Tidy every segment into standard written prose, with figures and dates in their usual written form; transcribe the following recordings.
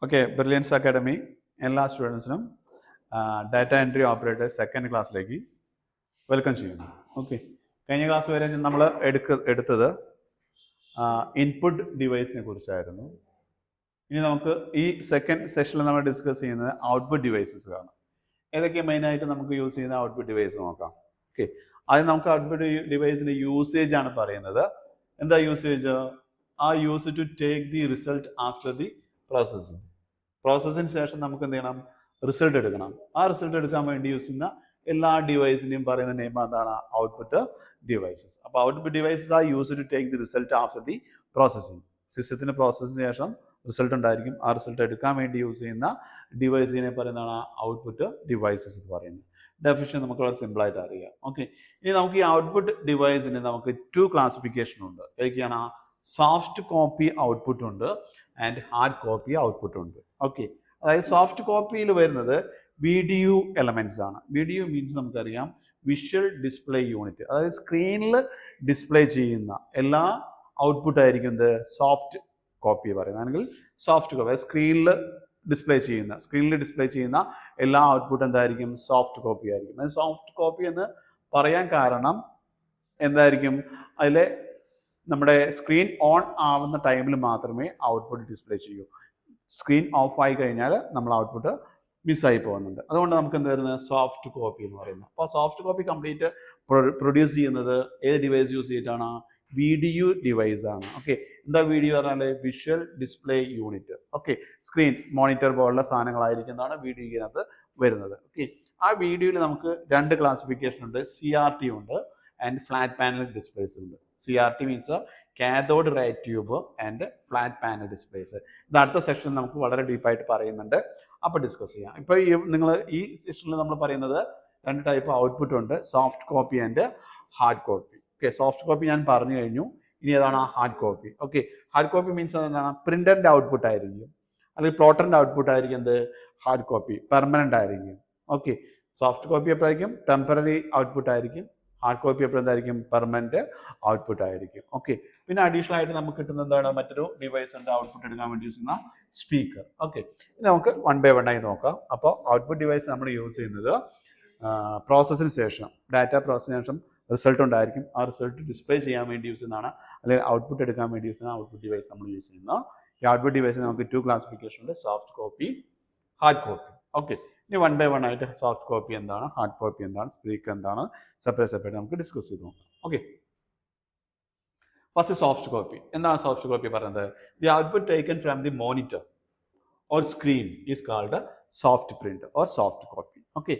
Okay, Brilliance Academy എല്ലാ സ്റ്റുഡൻസിനും data entry operator second ക്ലാസ്സിലേക്ക് welcome ചെയ്യുന്നു. ഓക്കെ, കഴിഞ്ഞ ക്ലാസ് വരെ നമ്മൾ എടുത്തത് ഇൻപുട്ട് ഡിവൈസിനെ കുറിച്ചായിരുന്നു. ഇനി നമുക്ക് ഈ സെക്കൻഡ് സെഷനിൽ നമ്മൾ ഡിസ്കസ് ചെയ്യുന്നത് ഔട്ട്പുട്ട് ഡിവൈസസ് ആണ്. ഏതൊക്കെ മെയിനായിട്ട് നമുക്ക് യൂസ് ചെയ്യുന്ന ഔട്ട്പുട്ട് ഡിവൈസ് നോക്കാം. ഓക്കെ, ആദ്യം നമുക്ക് ഔട്ട്പുട്ട് ഡിവൈസിൻ്റെ യൂസേജ് ആണ് പറയുന്നത്. എന്താ യൂസേജ്? ആ use to take the result after the processing. പ്രോസസ്സിന് ശേഷം നമുക്ക് എന്ത് ചെയ്യണം? റിസൾട്ട് എടുക്കണം. ആ റിസൾട്ട് എടുക്കാൻ വേണ്ടി യൂസ് ചെയ്യുന്ന എല്ലാ ഡിവൈസിൻ്റെയും പറയുന്ന നെയിം എന്താണ്? Output devices. അപ്പോൾ output devices are use to take the result after the processing. സിസ്റ്റത്തിന് പ്രോസസ്സിന് ശേഷം റിസൾട്ട് ഉണ്ടായിരിക്കും. ആ റിസൾട്ട് എടുക്കാൻ വേണ്ടി യൂസ് ചെയ്യുന്ന ഡിവൈസിനെ പറയുന്നതാണ് ഔട്ട്പുട്ട് ഡിവൈസസ് എന്ന് പറയുന്നത്. ഡെഫിനിഷൻ നമുക്ക് വളരെ സിമ്പിളായിട്ട് അറിയാം. ഓക്കെ, ഇനി നമുക്ക് ഈ ഔട്ട്പുട്ട് ഡിവൈസിന് നമുക്ക് 2 ക്ലാസിഫിക്കേഷൻ ഉണ്ട്. ഏതൊക്കെയാണ്? സോഫ്റ്റ് കോപ്പി ഔട്ട്പുട്ട് ഉണ്ട് ആൻഡ് ഹാർഡ് കോപ്പി ഔട്ട്പുട്ട് ഉണ്ട്. ഓക്കെ, അതായത് സോഫ്റ്റ് കോപ്പിയിൽ വരുന്നത് VDU എലമെന്റ്സ് ആണ്. VDU മീൻസ് നമുക്കറിയാം വിഷ്വൽ ഡിസ്പ്ലേ യൂണിറ്റ്. അതായത് സ്ക്രീനിൽ ഡിസ്പ്ലേ ചെയ്യുന്ന എല്ലാ ഔട്ട്പുട്ട് ആയിരിക്കും ഇത് സോഫ്റ്റ് കോപ്പി പറയുന്നത്. അല്ലെങ്കിൽ സോഫ്റ്റ് കോപ്പി സ്ക്രീനിൽ ഡിസ്പ്ലേ ചെയ്യുന്ന എല്ലാ ഔട്ട്പുട്ട് എന്തായിരിക്കും? സോഫ്റ്റ് കോപ്പി ആയിരിക്കും. അത് സോഫ്റ്റ് കോപ്പി എന്ന് പറയാൻ കാരണം എന്തായിരിക്കും? അതിലെ നമ്മുടെ സ്ക്രീൻ ഓൺ ആവുന്ന ടൈമിൽ മാത്രമേ ഔട്ട്പുട്ട് ഡിസ്പ്ലേ ചെയ്യൂ. സ്ക്രീൻ ഓഫ് ആയി കഴിഞ്ഞാൽ നമ്മൾ ഔട്ട്പുട്ട് മിസ്സായി പോകുന്നുണ്ട്. അതുകൊണ്ട് നമുക്ക് എന്ത് വരുന്നത്? സോഫ്റ്റ് കോപ്പി എന്ന് പറയുന്നത്. അപ്പോൾ സോഫ്റ്റ് കോപ്പി കംപ്ലീറ്റ് പ്രൊഡ്യൂസ് ചെയ്യുന്നത് ഏത് ഡിവൈസ് യൂസ് ചെയ്തിട്ടാണ്? VDU ഡിവൈസ് ആണ്. ഓക്കെ, എന്താ VDU പറഞ്ഞാൽ? Visual display unit. Okay, screen monitor പോലുള്ള സാധനങ്ങളായിരിക്കുന്നതാണ് VDUവിനകത്ത് വരുന്നത്. ഓക്കെ, ആ VDUവിൽ നമുക്ക് 2 ക്ലാസിഫിക്കേഷൻ ഉണ്ട്. CRT ഉണ്ട് ആൻഡ് ഫ്ലാറ്റ് പാനൽ ഡിസ്പ്ലേസ് ഉണ്ട്. CRT means cathode ray tube and flat panel displays. ഇത് അടുത്ത സെഷനിൽ നമുക്ക് വളരെ ഡീപ്പായിട്ട് പറയുന്നുണ്ട്. അപ്പോൾ ഡിസ്കസ് ചെയ്യാം. ഇപ്പോൾ നിങ്ങൾ ഈ സെഷനിൽ നമ്മൾ പറയുന്നത് 2 ടൈപ്പ് ഔട്ട്പുട്ട് ഉണ്ട്. Soft copy and hard copy. Okay, soft copy ഞാൻ പറഞ്ഞു കഴിഞ്ഞു. ഇനി ഏതാണ്? Hard copy. Okay, hard copy means എന്താണ്? പ്രിന്ററിൻ്റെ ഔട്ട്പുട്ട് ആയിരിക്കും, അല്ലെങ്കിൽ പ്ലോട്ടറിൻ്റെ ഔട്ട്പുട്ട് ആയിരിക്കും. എന്ത്? ഹാർഡ് കോപ്പി പെർമനൻ്റ് ആയിരിക്കും. ഓക്കെ, സോഫ്റ്റ് കോപ്പി എപ്പോഴായിരിക്കും? ടെമ്പററി ഔട്ട്പുട്ട് ആയിരിക്കും. ഹാർഡ് കോപ്പി എപ്പോഴും എന്തായിരിക്കും? പെർമനന്റ് ഔട്ട്പുട്ട് ആയിരിക്കും. ഓക്കെ, പിന്നെ അഡീഷണൽ ആയിട്ട് നമുക്ക് കിട്ടുന്ന എന്താണ്? മറ്റൊരു ഡിവൈസ് ഉണ്ട് ഔട്ട്പുട്ട് എടുക്കാൻ വേണ്ടി യൂസ് ചെയ്യുന്ന സ്പീക്കർ. ഓക്കെ, ഇത് നമുക്ക് 1 ബൈ 1 ആയി നോക്കാം. അപ്പോൾ ഔട്ട്പുട്ട് ഡിവൈസ് നമ്മൾ യൂസ് ചെയ്യുന്നത് പ്രോസസ്സിന് ശേഷം, ഡാറ്റ പ്രോസസ്സിന് ശേഷം റിസൾട്ട് ഉണ്ടായിരിക്കും. ആ റിസൾട്ട് ഡിസ്പ്ലേ ചെയ്യാൻ വേണ്ടി യൂസ് ചെയ്യുന്നതാണ്, അല്ലെങ്കിൽ ഔട്ട്പുട്ട് എടുക്കാൻ വേണ്ടി യൂസ് ചെയ്യുന്ന ഔട്ട്പുട്ട് ഡിവൈസ് നമ്മൾ യൂസ് ചെയ്യുന്ന. ഈ ഔട്ട്പുട്ട് ഡിവൈസിന് നമുക്ക് 2 ക്ലാസിഫിക്കേഷൻ ഉണ്ട്. Soft copy, hard copy. Okay, ഇനി 1 ബൈ 1 ആയിട്ട് സോഫ്റ്റ് കോപ്പി എന്താണ്, ഹാർഡ് കോപ്പി എന്താണ്, സ്പീക്കർ എന്താണ്, സെപ്പറേറ്റ് നമുക്ക് ഡിസ്കസ് ചെയ്ത് നോക്കാം. Okay, first soft copy. എന്താണ് സോഫ്റ്റ് കോപ്പി പറയുന്നത്? The output taken from the monitor or screen is called soft print or soft copy. Okay,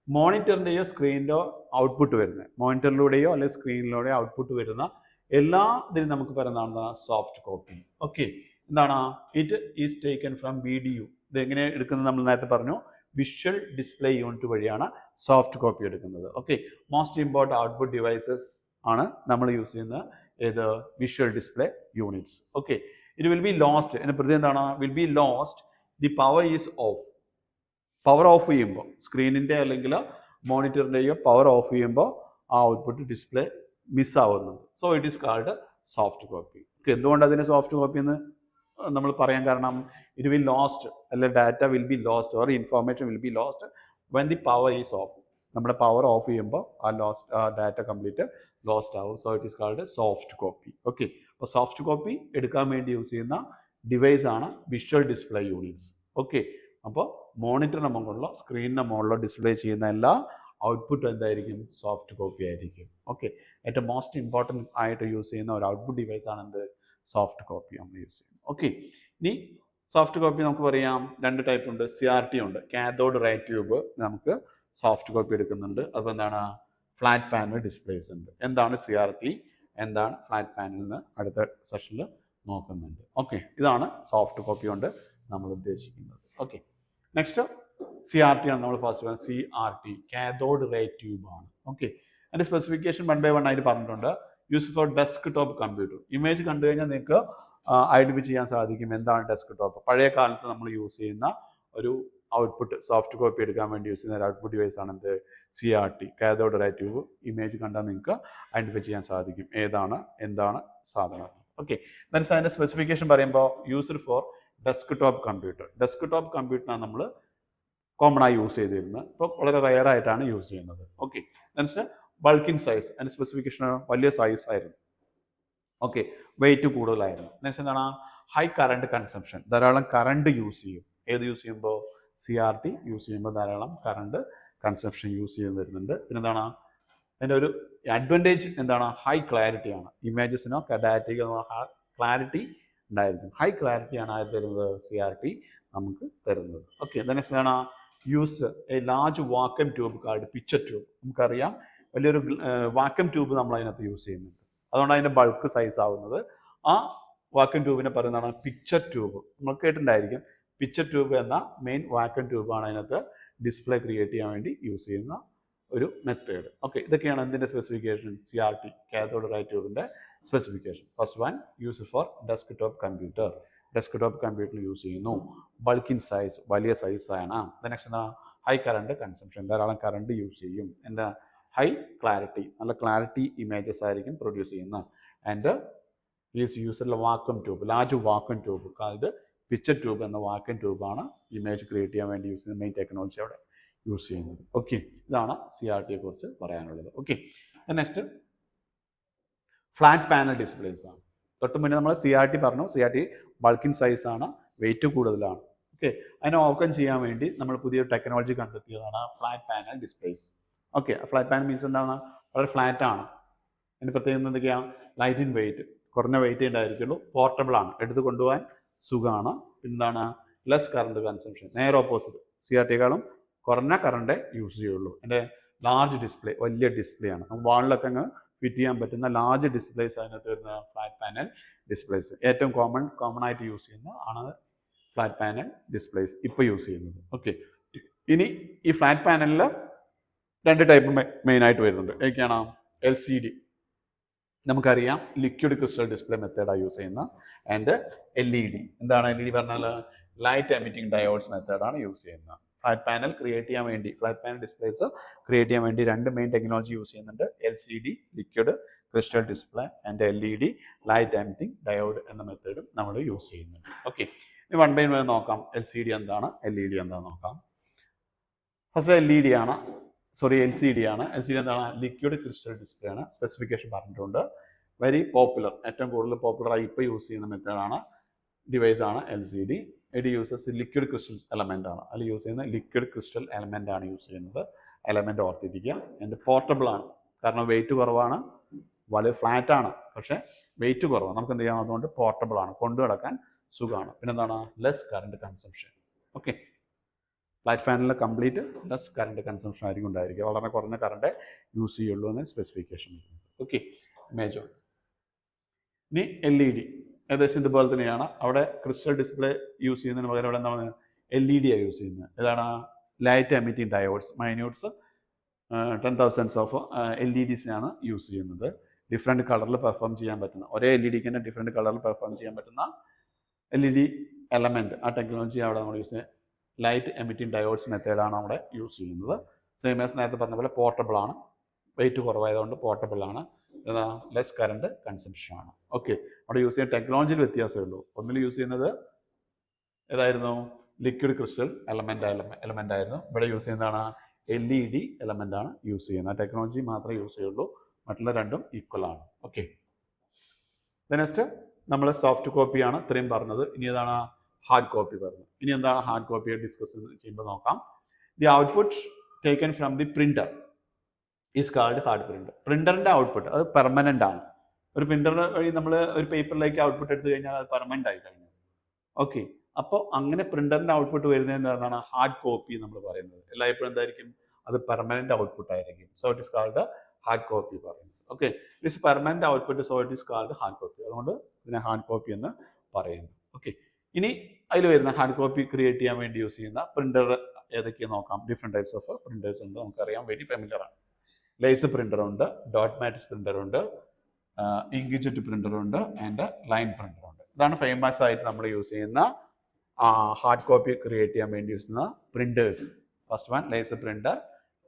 മോണിറ്ററിൻ്റെയോ സ്ക്രീനിൻ്റെയോ ഔട്ട്പുട്ട് വരുന്നത്, മോണിറ്ററിലൂടെയോ അല്ലെങ്കിൽ സ്ക്രീനിലൂടെയോ ഔട്ട്പുട്ട് വരുന്ന എല്ലാ ഇതിനും നമുക്ക് പറയുന്നതാണ് സോഫ്റ്റ് കോപ്പി. ഓക്കെ, എന്താണ്? It is taken from VDU. ഇത് എങ്ങനെ എടുക്കുന്നത് നമ്മൾ നേരത്തെ പറഞ്ഞു, വിഷ്വൽ ഡിസ്പ്ലേ യൂണിറ്റ് വഴിയാണ് സോഫ്റ്റ് കോപ്പി എടുക്കുന്നത്. Okay, most important output devices ആണ് നമ്മൾ യൂസ് ചെയ്യുന്ന ഏത്? Visual display units. Okay, it will be lost. അതിൻ്റെ പ്രതി എന്താണ്? Will be lost the power is off. Power off ചെയ്യുമ്പോൾ, സ്ക്രീനിൻ്റെ അല്ലെങ്കിൽ മോണിറ്ററിൻ്റെയോ പവർ ഓഫ് ചെയ്യുമ്പോൾ ആ ഔട്ട്പുട്ട് ഡിസ്പ്ലേ മിസ്സാവുന്നുണ്ട്. So it is called soft copy. Okay, എന്തുകൊണ്ട് അതിന് സോഫ്റ്റ് കോപ്പി എന്ന് നമ്മൾ പറയാൻ കാരണം, ഇറ്റ് വിൽ ലോസ്റ്റ്, അല്ലെങ്കിൽ data will be lost or information will be lost when the power is of. നമ്മുടെ പവർ ഓഫ് ചെയ്യുമ്പോൾ ആ ഡാറ്റ കംപ്ലീറ്റ് ലോസ്റ്റ് ആവും. So it is called soft copy. Okay, അപ്പോൾ സോഫ്റ്റ് കോപ്പി എടുക്കാൻ വേണ്ടി use ചെയ്യുന്ന device ആണ് വിഷ്വൽ ഡിസ്പ്ലേ യൂണിറ്റ്സ്. ഓക്കെ, അപ്പോൾ മോണിറ്ററിൻ്റെ മുകളിലോ സ്ക്രീനിൻ്റെ മുകളിലോ ഡിസ്പ്ലേ ചെയ്യുന്ന എല്ലാ ഔട്ട്പുട്ട് എന്തായിരിക്കും? സോഫ്റ്റ് കോപ്പി ആയിരിക്കും. ഓക്കെ, ഏറ്റവും മോസ്റ്റ് ഇമ്പോർട്ടൻറ്റ് ആയിട്ട് യൂസ് ചെയ്യുന്ന ഒരു ഔട്ട്പുട്ട് ഡിവൈസ് ആണ് എന്ത്? സോഫ്റ്റ് കോപ്പി നമ്മൾ യൂസ് ചെയ്യുന്നത്. ഓക്കെ, ഇനി സോഫ്റ്റ് കോപ്പി നമുക്ക് പറയാം 2 ടൈപ്പ് ഉണ്ട്. CRT ഉണ്ട്, കാഥോഡ് റേ ട്യൂബ് നമുക്ക് സോഫ്റ്റ് കോപ്പി എടുക്കുന്നുണ്ട്. അപ്പോൾ എന്താണ്? ഫ്ലാറ്റ് പാനൽ ഡിസ്പ്ലേസ് ഉണ്ട്. എന്താണ് CRT, എന്താണ് ഫ്ലാറ്റ് പാനൽ എന്ന് അടുത്ത സെഷനിൽ നോക്കുന്നുണ്ട്. ഓക്കെ, ഇതാണ് സോഫ്റ്റ് കോപ്പി കൊണ്ട് നമ്മൾ ഉദ്ദേശിക്കുന്നത്. ഓക്കെ, നെക്സ്റ്റ് CRT ആണ് നമ്മൾ ഫസ്റ്റ് പറയുന്നത്. CRT കാഥോഡ് റേ ട്യൂബ് ആണ്. ഓക്കെ, അതിൻ്റെ സ്പെസിഫിക്കേഷൻ 1 ബൈ 1 ആയിട്ട് പറഞ്ഞിട്ടുണ്ട്. Use for desk top computer. Image കണ്ടു കഴിഞ്ഞാൽ നിങ്ങൾക്ക് ഐഡൻറ്റിഫൈ ചെയ്യാൻ സാധിക്കും എന്താണ് ഡെസ്ക് ടോപ്പ്. പഴയ കാലത്ത് നമ്മൾ യൂസ് ചെയ്യുന്ന ഒരു ഔട്ട്പുട്ട് സോഫ്റ്റ് കോപ്പി എടുക്കാൻ വേണ്ടി യൂസ് ചെയ്യുന്ന ഒരു ഔട്ട്പുട്ട് ഡിവൈസ് ആണ് എന്ത്? CRT cathode ray tube. Image കണ്ടാൽ നിങ്ങൾക്ക് ഐഡൻറ്റിഫൈ ചെയ്യാൻ സാധിക്കും എന്താണ് സാധനം. ഓക്കെ, അതിൻ്റെ സ്പെസിഫിക്കേഷൻ പറയുമ്പോൾ യൂസ്ഡ് ഫോർ ഡെസ്ക്ടോപ്പ് കമ്പ്യൂട്ടറാണ് നമ്മൾ കോമൺ ആയി യൂസ് ചെയ്തിരുന്നത്. ഇപ്പോൾ വളരെ റെയർ ആയിട്ടാണ് യൂസ് ചെയ്യുന്നത്. Okay, next bulk in size, അതിൻ്റെ സ്പെസിഫിക്കേഷൻ വലിയ സൈസ് ആയിരുന്നു. ഓക്കെ, വെയിറ്റ് കൂടുതലായിരുന്നു. നെക്സ്റ്റ് എന്താണ്? ഹൈ കറണ്ട് കൺസംഷൻ, ധാരാളം കറണ്ട് യൂസ് ചെയ്യും. ഏത് യൂസ് ചെയ്യുമ്പോൾ? CRT യൂസ് ചെയ്യുമ്പോൾ ധാരാളം കറണ്ട് കൺസംഷൻ യൂസ് ചെയ്ത് വരുന്നുണ്ട്. പിന്നെന്താണ് അതിൻ്റെ ഒരു അഡ്വാൻറ്റേജ്? എന്താണ്? ഹൈ ക്ലാരിറ്റി ആണ്. ഇമേജസിനോ ഡാറ്റയ്ക്കോ ക്ലാരിറ്റി ഉണ്ടായിരിക്കും. ഹൈ ക്ലാരിറ്റിയാണ് ആര് തരുന്നത്? CRT നമുക്ക് തരുന്നത്. ഓക്കെ, നെക്സ്റ്റ് എന്താണ്? Use A large vacuum tube card picture tube. നമുക്കറിയാം വലിയൊരു വാക്വം ട്യൂബ് നമ്മൾ അതിനകത്ത് യൂസ് ചെയ്യുന്നുണ്ട്. അതുകൊണ്ട് അതിൻ്റെ ബൾക്ക് സൈസ് ആവുന്നത്. ആ വാക്വം ട്യൂബിനെ പറയുന്നതാണ് പിക്ചർ ട്യൂബ്. നമ്മൾ കേട്ടിട്ടുണ്ടായിരിക്കും. പിക്ചർ ട്യൂബ് എന്ന മെയിൻ വാക്വം ട്യൂബാണ് അതിനകത്ത് ഡിസ്പ്ലേ ക്രിയേറ്റ് ചെയ്യാൻ വേണ്ടി യൂസ് ചെയ്യുന്ന ഒരു മെത്തേഡ്. ഓക്കെ, ഇതൊക്കെയാണ് എന്തിൻ്റെ സ്പെസിഫിക്കേഷൻ? CRT, കാഥോഡ് റേ ട്യൂബിൻ്റെ specification. First one, use for desktop computer. Desktop കമ്പ്യൂട്ടറിൽ യൂസ് ചെയ്യുന്നു. ബൾക്ക് ഇൻ സൈസ്, വലിയ സൈസാണ്. നെക്സ്റ്റ് എന്താ? ഹൈ കറണ്ട് കൺസംഷൻ, ധാരാളം കറണ്ട് യൂസ് ചെയ്യും. എന്താ? ഹൈ ക്ലാരിറ്റി, നല്ല ക്ലാരിറ്റി ഇമേജസ് ആയിരിക്കും പ്രൊഡ്യൂസ് ചെയ്യുന്നത്. And is user vacuum tube, large vacuum tube. അതായത് പിക്ചർ ട്യൂബ് എന്ന വാക്വം ട്യൂബാണ് ഇമേജ് ക്രിയേറ്റ് ചെയ്യാൻ വേണ്ടി യൂസ് ചെയ്യുന്ന മെയിൻ ടെക്നോളജി അവിടെ യൂസ് ചെയ്യുന്നത്. ഓക്കെ, ഇതാണ് CRTയെ കുറിച്ച് പറയാനുള്ളത്. Okay, next flat panel displays ആണ്. തൊട്ട് മുന്നേ നമ്മൾ CRT പറഞ്ഞു. CRT ബൾക്കിൻ സൈസ് ആണ്, വെയിറ്റ് കൂടുതലാണ്. ഓക്കെ, അതിനെ ഓവർകം ചെയ്യാൻ വേണ്ടി നമ്മൾ പുതിയ ടെക്നോളജി കണ്ടെത്തിയതാണ് flat panel displays. Okay, flat panel means എന്താണ്? വളരെ ഫ്ലാറ്റ് ആണ്. അതിന് പ്രത്യേകം എന്തൊക്കെയാണ്? ലൈറ്റ് ഇൻ വെയിറ്റ്, കുറഞ്ഞ വെയിറ്റ് ഉണ്ടായിരിക്കുള്ളൂ. പോർട്ടബിൾ ആണ്, എടുത്ത് കൊണ്ടുപോകാൻ സുഖമാണ്. പിന്നെന്താണ്? ലെസ് കറണ്ട് കൺസംഷൻ, നേരെ ഓപ്പോസിറ്റ്. CRTയേക്കാളും കുറഞ്ഞ കറണ്ടേ യൂസ് ചെയ്യുള്ളൂ. എൻ്റെ ലാർജ് ഡിസ്പ്ലേ, വലിയ ഡിസ്പ്ലേ ആണ്. വാളിലൊക്കെ അങ്ങ് ഫിറ്റ് ചെയ്യാൻ പറ്റുന്ന ലാർജ് ഡിസ്പ്ലേസ് അതിനകത്ത് വരുന്ന ഫ്ലാറ്റ് പാനൽ ഡിസ്പ്ലേസ്. ഏറ്റവും കോമൺ ആയിട്ട് യൂസ് ചെയ്യുന്ന ആണ് ഫ്ലാറ്റ് പാനൽ ഡിസ്പ്ലേസ് ഇപ്പോൾ യൂസ് ചെയ്യുന്നത്. ഓക്കെ, ഇനി ഈ ഫ്ലാറ്റ് പാനലിൽ രണ്ട് ടൈപ്പ് മെയിനായിട്ട് വരുന്നുണ്ട്. ഏതൊക്കെയാണ്? LCD, നമുക്കറിയാം ലിക്വിഡ് ക്രിസ്റ്റൽ ഡിസ്പ്ലേ മെത്തേഡാണ് യൂസ് ചെയ്യുന്ന. ആൻഡ് LED, എന്താണ് LED പറഞ്ഞാൽ? ലൈറ്റ് എമിറ്റിംഗ് ഡയോഡ്സ് മെത്തേഡാണ് യൂസ് ചെയ്യുന്നത്. ഫ്ലാറ്റ് പാനൽ ക്രിയേറ്റ് ചെയ്യാൻ വേണ്ടി, ഫ്ലാറ്റ് പാനൽ ഡിസ്പ്ലേസ് ക്രിയേറ്റ് ചെയ്യാൻ വേണ്ടി രണ്ട് മെയിൻ ടെക്നോളജി യൂസ് ചെയ്യുന്നുണ്ട്. LCD, liquid crystal display, and LED, light emitting diode എന്ന മെത്തേഡും നമ്മൾ യൂസ് ചെയ്യുന്നുണ്ട്. ഓക്കെ, ഇനി വൺ ബൈ വൺ നോക്കാം. LCD എന്താണ്, LED എന്താണെന്ന് നോക്കാം. ഫസ്റ്റ് LCD ആണ്. LCD എന്താണ്? ലിക്വിഡ് ക്രിസ്റ്റൽ ഡിസ്പ്ലേ ആണ്. സ്പെസിഫിക്കേഷൻ പറഞ്ഞിട്ടുണ്ട്. വെരി പോപ്പുലർ, ഏറ്റവും കൂടുതൽ പോപ്പുലറായി ഇപ്പോൾ യൂസ് ചെയ്യുന്ന മെത്തേഡാണ്, ഡിവൈസാണ് LCD. It uses liquid crystal element ആണ്. അതിൽ യൂസ് ചെയ്യുന്ന ലിക്വിഡ് ക്രിസ്റ്റൽ എലമെൻ്റ് ആണ് യൂസ് ചെയ്യുന്നത്. എലമെൻ്റ് ഓർത്തിരിക്കുക. ആൻഡ് പോർട്ടബിൾ ആണ്, കാരണം വെയിറ്റ് കുറവാണ്. വളരെ ഫ്ലാറ്റ് ആണ്, പക്ഷേ വെയിറ്റ് കുറവാണ്. നമുക്ക് എന്ത് ചെയ്യാം? അതുകൊണ്ട് പോർട്ടബിൾ ആണ്, കൊണ്ടു നടക്കാൻ സുഖമാണ്. പിന്നെന്താണ്? Less current consumption. Okay, flat ഫാനിൽ കംപ്ലീറ്റ് ലെസ് കറണ്ട് കൺസംഷൻ ആയിരിക്കും ഉണ്ടായിരിക്കുക. വളരെ കുറഞ്ഞ കറണ്ട് യൂസ് ചെയ്യുള്ളൂ എന്ന് സ്പെസിഫിക്കേഷൻ. Okay, major. ഇനി LED ഏകദേശം ഇതുപോലെ തന്നെയാണ്. അവിടെ ക്രിസ്റ്റൽ ഡിസ്പ്ലേ യൂസ് ചെയ്യുന്നതിന് പകരം അവിടെ എന്താണ്? LED ആണ് യൂസ് ചെയ്യുന്നത്. ഏതാണ്? Light emitting diodes, minutes 10,000s of LEDs use ചെയ്യുന്നത്. ഡിഫറെൻറ്റ് കളറിൽ പെർഫോം ചെയ്യാൻ പറ്റുന്ന, ഒരേ LED തന്നെ ഡിഫറെൻറ്റ് കളറിൽ പെർഫോം ചെയ്യാൻ പറ്റുന്ന LED എലമെൻറ്റ്, ആ ടെക്നോളജി അവിടെ നമ്മൾ യൂസ് ചെയ്യുന്നത്. ലൈറ്റ് എമിറ്റിംഗ് ഡയോഡ്സ് മെത്തേഡാണ് അവിടെ യൂസ് ചെയ്യുന്നത്. സെയിം ആസ് നേരത്തെ പറഞ്ഞ പോലെ പോർട്ടബിൾ ആണ്, വെയിറ്റ് കുറവായതുകൊണ്ട് പോർട്ടബിൾ ആണ്. ലെസ് കറണ്ട് കൺസംഷൻ ആണ്. ഓക്കെ, അവിടെ യൂസ് ചെയ്യുന്ന ടെക്നോളജിയിൽ വ്യത്യാസമേ ഉള്ളൂ. ഒന്നിൽ യൂസ് ചെയ്യുന്നത് ഏതായിരുന്നു? ലിക്വിഡ് ക്രിസ്റ്റൽ എലമെൻ്റ് ആയിരുന്നു. ഇവിടെ യൂസ് ചെയ്യുന്നതാണ് LED എലമെൻ്റ് ആണ് യൂസ് ചെയ്യുന്നത്. ടെക്നോളജി മാത്രമേ യൂസ് ചെയ്യുള്ളൂ, മറ്റുള്ള രണ്ടും ഈക്വൽ ആണ്. ഓക്കെ, നെക്സ്റ്റ് നമ്മൾ സോഫ്റ്റ് കോപ്പിയാണ് ഇത്രയും പറഞ്ഞത്. ഇനി ഏതാണ്? ഹാർഡ് കോപ്പി പറഞ്ഞു. ഇനി എന്താണ് ഹാർഡ് കോപ്പിയെ ഡിസ്കസ് ചെയ്യുമ്പോൾ നോക്കാം. The output taken from the printer is called hard printer. പ്രിന്ററിൻ്റെ ഔട്ട്പുട്ട് അത് പെർമനൻ്റ് ആണ്. ഒരു പ്രിന്റർ വഴി നമ്മൾ ഒരു പേപ്പറിലേക്ക് ഔട്ട്പുട്ട് എടുത്തു കഴിഞ്ഞാൽ അത് പെർമനൻ്റ് ആയി കഴിഞ്ഞു. ഓക്കെ, അപ്പോൾ അങ്ങനെ പ്രിന്ററിൻ്റെ ഔട്ട്പുട്ട് വരുന്നത് എന്താണ്? ഹാർഡ് കോപ്പി നമ്മൾ പറയുന്നത്. എല്ലായ്പ്പോഴും എന്തായിരിക്കും? അത് പെർമനൻ്റ് ഔട്ട്പുട്ട് ആയിരിക്കും. So it is called hard copy പറയുന്നത്. Okay, this permanent output, so it is called hard copy. അതുകൊണ്ട് ഇതിനെ ഹാർഡ് കോപ്പി എന്ന് പറയുന്നു. ഓക്കെ, ഇനി അതിൽ വരുന്ന ഹാർഡ് കോപ്പി ക്രിയേറ്റ് ചെയ്യാൻ വേണ്ടി യൂസ് ചെയ്യുന്ന പ്രിന്റർ ഏതൊക്കെയാണ് നോക്കാം. ഡിഫറെൻറ്റ് ടൈപ്സ് ഓഫ് പ്രിന്റേഴ്സ് ഉണ്ട്, നമുക്കറിയാം, വെരി ഫെമിലിയർ ആണ്. ലേസർ പ്രിന്റർ ഉണ്ട്, ഡോട്ട് മാറ്റിക്സ് പ്രിന്റർ ഉണ്ട്, ഇങ്ക്ജെറ്റ് പ്രിന്റർ ഉണ്ട്, ആൻഡ് ലൈൻ പ്രിന്റർ ഉണ്ട്. ഇതാണ് ഫേമസ് ആയിട്ട് നമ്മൾ യൂസ് ചെയ്യുന്ന ഹാർഡ് കോപ്പി ക്രിയേറ്റ് ചെയ്യാൻ വേണ്ടി യൂസ് ചെയ്യുന്ന പ്രിന്റേഴ്സ്. First one laser printer,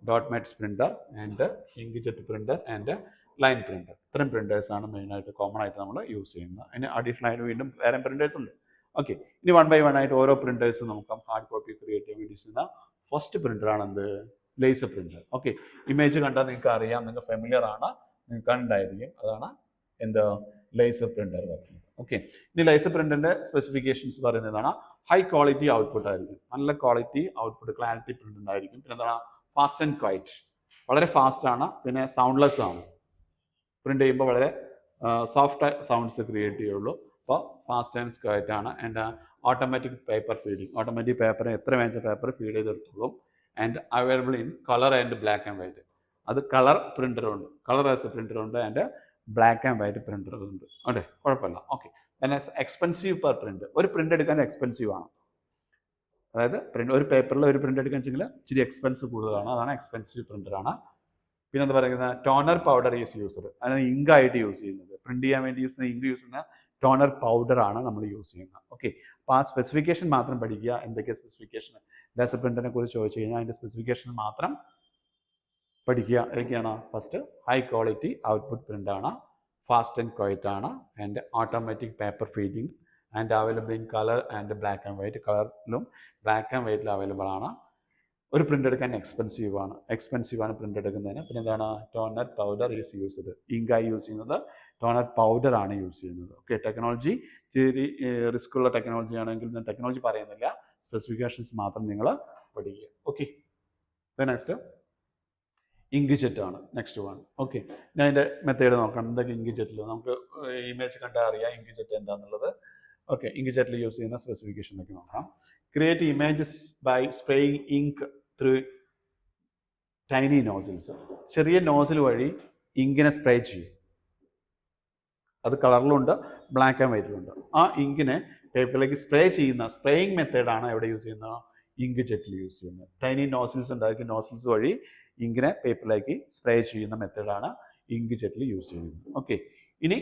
dot matrix printer, and inkjet printer, and line printer. ഇത്രയും പ്രിന്റേഴ്സാണ് മെയിനായിട്ട് കോമൺ ആയിട്ട് നമ്മൾ യൂസ് ചെയ്യുന്നത്. അതിന് അഡീഷണൽ ആയിട്ട് വീണ്ടും വേറെ പ്രിന്റേഴ്സ് ഉണ്ട്, ഓക്കെ, ഇനി 1 by 1 ആയിട്ട് ഓരോ പ്രിന്റേഴ്സും നോക്കാം. ഹാർഡ് കോപ്പി ക്രിയേറ്റ് ചെയ്യാൻ വേണ്ടി ചെയ്യുന്ന ഫസ്റ്റ് പ്രിന്ററാണ് എന്ത്? Laser printer. ഓക്കെ, ഇമേജ് കണ്ടാൽ നിങ്ങൾക്ക് അറിയാം, നിങ്ങൾക്ക് ഫെമിലിയർ ആണ്, നിങ്ങൾക്ക് കണ്ടായിരിക്കും. അതാണ് എന്ത്? ലേസർ പ്രിന്റർ പറയുന്നത്. ഓക്കെ, ഇനി ലേസർ പ്രിന്ററിന്റെ സ്പെസിഫിക്കേഷൻസ് പറയുന്നതാണ് ഹൈ ക്വാളിറ്റി ഔട്ട്പുട്ട് ആയിരിക്കും, നല്ല ക്വാളിറ്റി ഔട്ട്പുട്ട്, ക്ലാരിറ്റി പ്രിന്റ് ഉണ്ടായിരിക്കും. പിന്നെ എന്താണ്? ഫാസ്റ്റ് ആൻഡ് ക്വൈറ്റ്, വളരെ ഫാസ്റ്റ് ആണ്, പിന്നെ സൗണ്ട്ലെസ് ആണ്. പ്രിന്റ് ചെയ്യുമ്പോൾ വളരെ സോഫ്റ്റ് സൗണ്ട്സ് ക്രിയേറ്റ് ചെയ്യുള്ളൂ. അപ്പോൾ ഫാസ്റ്റ് ആൻഡ് ക്വൈറ്റ് ആണ്. And automatic paper feeding, automatic paper എത്ര വേണ്ട പേപ്പർ ഫീഡ് ചെയ്തെടുത്തോളും. And available in colour and black and white, അത് കളർ പ്രിന്ററുണ്ട്, കളർ ആസ് എ പ്രിന്ററുണ്ട്, ആൻഡ് ബ്ലാക്ക് ആൻഡ് വൈറ്റ് പ്രിന്ററുണ്ട്. അതെ, കുഴപ്പമില്ല. ഓക്കെ, പിന്നെ എക്സ്പെൻസീവ് പെർ പ്രിന്റ്, ഒരു പ്രിന്റ് എടുക്കാൻ എക്സ്പെൻസീവ് ആണ്. അതായത് ഒരു പേപ്പറിൽ ഒരു പ്രിന്റ് എടുക്കാൻ വെച്ചെങ്കിൽ ഇച്ചിരി എക്സ്പെൻസ് കൂടുതലാണ്, അതാണ് എക്സ്പെൻസീവ് പ്രിന്ററാണ്. പിന്നെ എന്താ പറയുന്നത്? ടോണർ പൗഡർ ഈസ് യൂസർ, അതിന് ഇങ്കായിട്ട് യൂസ് ചെയ്യുന്നത്, പ്രിന്റ് ചെയ്യാൻ വേണ്ടി യൂസ് ചെയ്യുന്ന ഇങ്ക് യൂസ് ചെയ്യുന്ന ടോണർ പൗഡർ ആണ് നമ്മൾ യൂസ് ചെയ്യുന്നത്. ഓക്കെ, അപ്പോൾ ആ സ്പെസിഫിക്കേഷൻ മാത്രം പഠിക്കുക. എന്തൊക്കെ സ്പെസിഫിക്കേഷൻ ലേസർ പ്രിന്ററിനെ കുറിച്ച് ചോദിച്ചു കഴിഞ്ഞാൽ അതിൻ്റെ സ്പെസിഫിക്കേഷൻ മാത്രം പഠിക്കുക. ഏതൊക്കെയാണ്? First, high quality output print ആണ്, ഫാസ്റ്റ് ആൻഡ് ക്വൈറ്റ് ആണ്, and automatic paper feeding, and available in colour and black and white, കളറിലും ബ്ലാക്ക് ആൻഡ് വൈറ്റിലും അവൈലബിൾ ആണ്. ഒരു പ്രിന്റ് എടുക്കാൻ എക്സ്പെൻസീവ് ആണ് പ്രിന്റ് എടുക്കുന്നതിന്. പിന്നെ എന്താണ്? ടോണർ പൗഡർ ഈസ് യൂസ്ഡ്, ഇങ്കായി യൂസ് ചെയ്യുന്നത് ടോണർ പൗഡർ ആണ് യൂസ് ചെയ്യുന്നത്. ഓക്കെ, ടെക്നോളജി ഇച്ചിരി റിസ്ക് ഉള്ള ടെക്നോളജി ആണെങ്കിൽ ഞാൻ ടെക്നോളജി പറയുന്നില്ല, സ്പെസിഫിക്കേഷൻസ് മാത്രം നിങ്ങൾ പഠിക്കുക. ഓക്കെ, നെക്സ്റ്റ് ഇങ്ക് ജെറ്റ് ആണ് നെക്സ്റ്റ് വൺ. ഓക്കെ, ഞാൻ അതിൻ്റെ മെത്തേഡ് നോക്കണം. എന്തൊക്കെ ഇങ്ക് ജെറ്റിൽ നമുക്ക് ഇമേജ് കണ്ടാൽ അറിയാം ഇങ്ക് ജെറ്റ് എന്താണെന്നുള്ളത്. ഓക്കെ, ഇങ്ക് ജെറ്റിൽ യൂസ് ചെയ്യുന്ന സ്പെസിഫിക്കേഷൻ ഒക്കെ നോക്കാം. Create images by spraying ink through tiny nozzles, ചെറിയ നോസിൽ വഴി ഇങ്കിനെ സ്പ്രേ ചെയ്യും. അത് കളറിലുണ്ട്, ബ്ലാക്ക് ആൻഡ് വൈറ്റിലുണ്ട്. ആ ഇങ്കിനെ പേപ്പറിലേക്ക് സ്പ്രേ ചെയ്യുന്ന സ്പ്രേയിങ് മെത്തേഡാണ് എവിടെ യൂസ് ചെയ്യുന്നത്? ഇങ്ക് ജെറ്റിൽ യൂസ് ചെയ്യുന്നത്. ടൈനി നോസിൽസ് ഉണ്ടായിരിക്കും, നോസിൽസ് വഴി ഇങ്കിനെ പേപ്പറിലേക്ക് സ്പ്രേ ചെയ്യുന്ന മെത്തേഡാണ് ഇങ്ക് ജെറ്റിൽ യൂസ് ചെയ്യുന്നത്. ഓക്കെ, ഇനി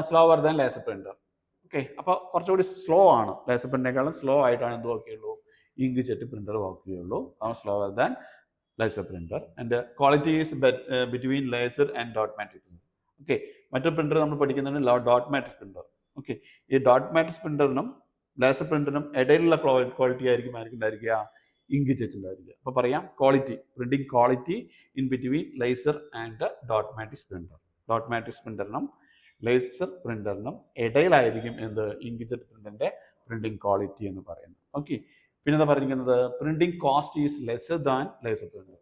slower than laser printer. Okay, അപ്പോൾ കുറച്ചുകൂടി സ്ലോ ആണ്, ലേസർ പ്രിന്റിനേക്കാളും സ്ലോ ആയിട്ടാണ് എന്ത് വർക്ക് ചെയ്യുള്ളൂ? ഇങ്ക് ജെറ്റ് പ്രിന്റർ വർക്ക് ചെയ്യുള്ളൂ. ആണ് slower than laser printer. And quality is between laser and dot matrix. Okay, മറ്റൊരു പ്രിന്റർ നമ്മൾ പഠിക്കുന്നുണ്ട് ഡോട്ട് മാട്രിക്സ് പ്രിന്റർ. ഓക്കെ, ഈ ഡോട്ട് മാട്രിക്സ് പ്രിന്ററിനും ലേസർ പ്രിന്ററിനും ഇടയിലുള്ള ക്വാളിറ്റി ആയിരിക്കും ഉണ്ടായിരിക്കുക? ഇങ്ക് ജെറ്റ് ഉണ്ടായിരിക്കുക. അപ്പോൾ പറയാം quality, printing quality in between laser and dot matrix printer. Dot matrix പ്രിന്ററിനും ലേസർ പ്രിന്ററിനും ഇടയിലായിരിക്കും എന്ത്? ഇങ്ക് ജെറ്റ് പ്രിന്റിന്റെ പ്രിന്റിംഗ് ക്വാളിറ്റി എന്ന് പറയുന്നത്. ഓക്കെ, പിന്നെ എന്താ പറഞ്ഞിരിക്കുന്നത്? Printing cost is lesser than laser printer.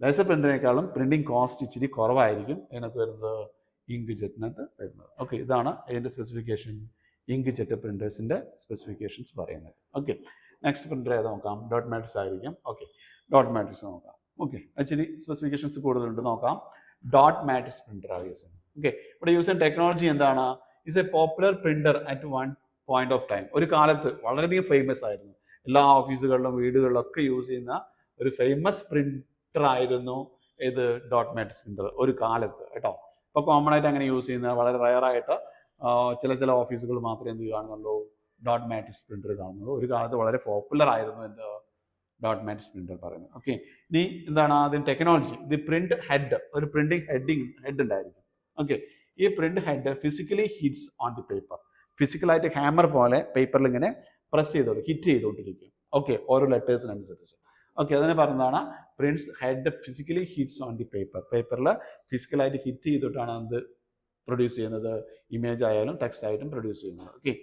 Laser പ്രിന്റിനേക്കാളും പ്രിന്റിംഗ് കോസ്റ്റ് ഇച്ചിരി കുറവായിരിക്കും ഇതിനകത്ത് വരുന്നത്, ഇങ്ക് ജെറ്റിനകത്ത് വരുന്നത്. ഓക്കെ, ഇതാണ് ഇതിൻ്റെ സ്പെസിഫിക്കേഷൻ, ഇങ്ക് ജെറ്റ് പ്രിന്റേഴ്സിൻ്റെ സ്പെസിഫിക്കേഷൻസ് പറയുന്നത്. ഓക്കെ, നെക്സ്റ്റ് പ്രിന്റർ ഏത് നോക്കാം? ഡോട്ട് മാട്രിക്സ് ആയിരിക്കും. ഓക്കെ, ഡോട്ട് മാട്രിക്സ് നോക്കാം. ഓക്കെ, ഇച്ചിരി സ്പെസിഫിക്കേഷൻസ് കൂടുതലുണ്ട്, നോക്കാം. ഡോട്ട് മാട്രിക്സ് പ്രിന്റർ ആണ് യൂസ് ചെയ്യുന്നത്. ഓക്കെ, ഇവിടെ യൂസ് ചെയ്യുന്ന ടെക്നോളജി എന്താണ്? Is A popular printer at one point of time. ഒരു കാലത്ത് വളരെയധികം ഫേമസ് ആയിരുന്നു, എല്ലാ ഓഫീസുകളിലും വീടുകളിലും ഒക്കെ യൂസ് ചെയ്യുന്ന ഒരു ഫേമസ് പ്രിന്റർ ആയിരുന്നു ഇത് ഡോട്ട് മാട്രിക്സ് പ്രിന്റർ ഒരു കാലത്ത് കേട്ടോ. ഇപ്പോൾ കോമൺ ആയിട്ട് അങ്ങനെ യൂസ് ചെയ്യുന്ന വളരെ റയറായിട്ട് ചില ഓഫീസുകൾ മാത്രമേ എന്ത് കാണുന്നുള്ളൂ? ഡോട്ട് മാട്രിക്സ് പ്രിന്റർ കാണുന്നുള്ളൂ. ഒരു കാലത്ത് വളരെ പോപ്പുലർ ആയിരുന്നു എന്ത്? ഡോട്ട് മാട്രിക്സ് പ്രിന്റർ പറയുന്നത്. ഓക്കെ, ഇനി എന്താണ് അതിന് ടെക്നോളജി? ഇത് പ്രിന്റ് ഹെഡ്, ഒരു പ്രിന്റിംഗ് ഹെഡ് ഉണ്ടായിരിക്കും. ഓക്കെ, ഈ print head physically hits on the paper, ഫിസിക്കലായിട്ട് ഹാമർ പോലെ പേപ്പറിൽ ഇങ്ങനെ പ്രസ് ചെയ്തോളൂ, ഹിറ്റ് ചെയ്തുകൊണ്ടിരിക്കും. ഓക്കെ, ഓരോ ലെറ്റേഴ്സിനനുസരിച്ച്. ഓക്കെ, അതിനെ പറഞ്ഞതാണ് prints head physically hits on the paper. പേപ്പറിൽ ഫിസിക്കലായിട്ട് ഹിറ്റ് ചെയ്തിട്ടാണ് എന്ത് പ്രൊഡ്യൂസ് ചെയ്യുന്നത്? ഇമേജ് ആയാലും ടെക്സ്റ്റ് ആയിട്ടും പ്രൊഡ്യൂസ് ചെയ്യുന്നത്. ഓക്കെ,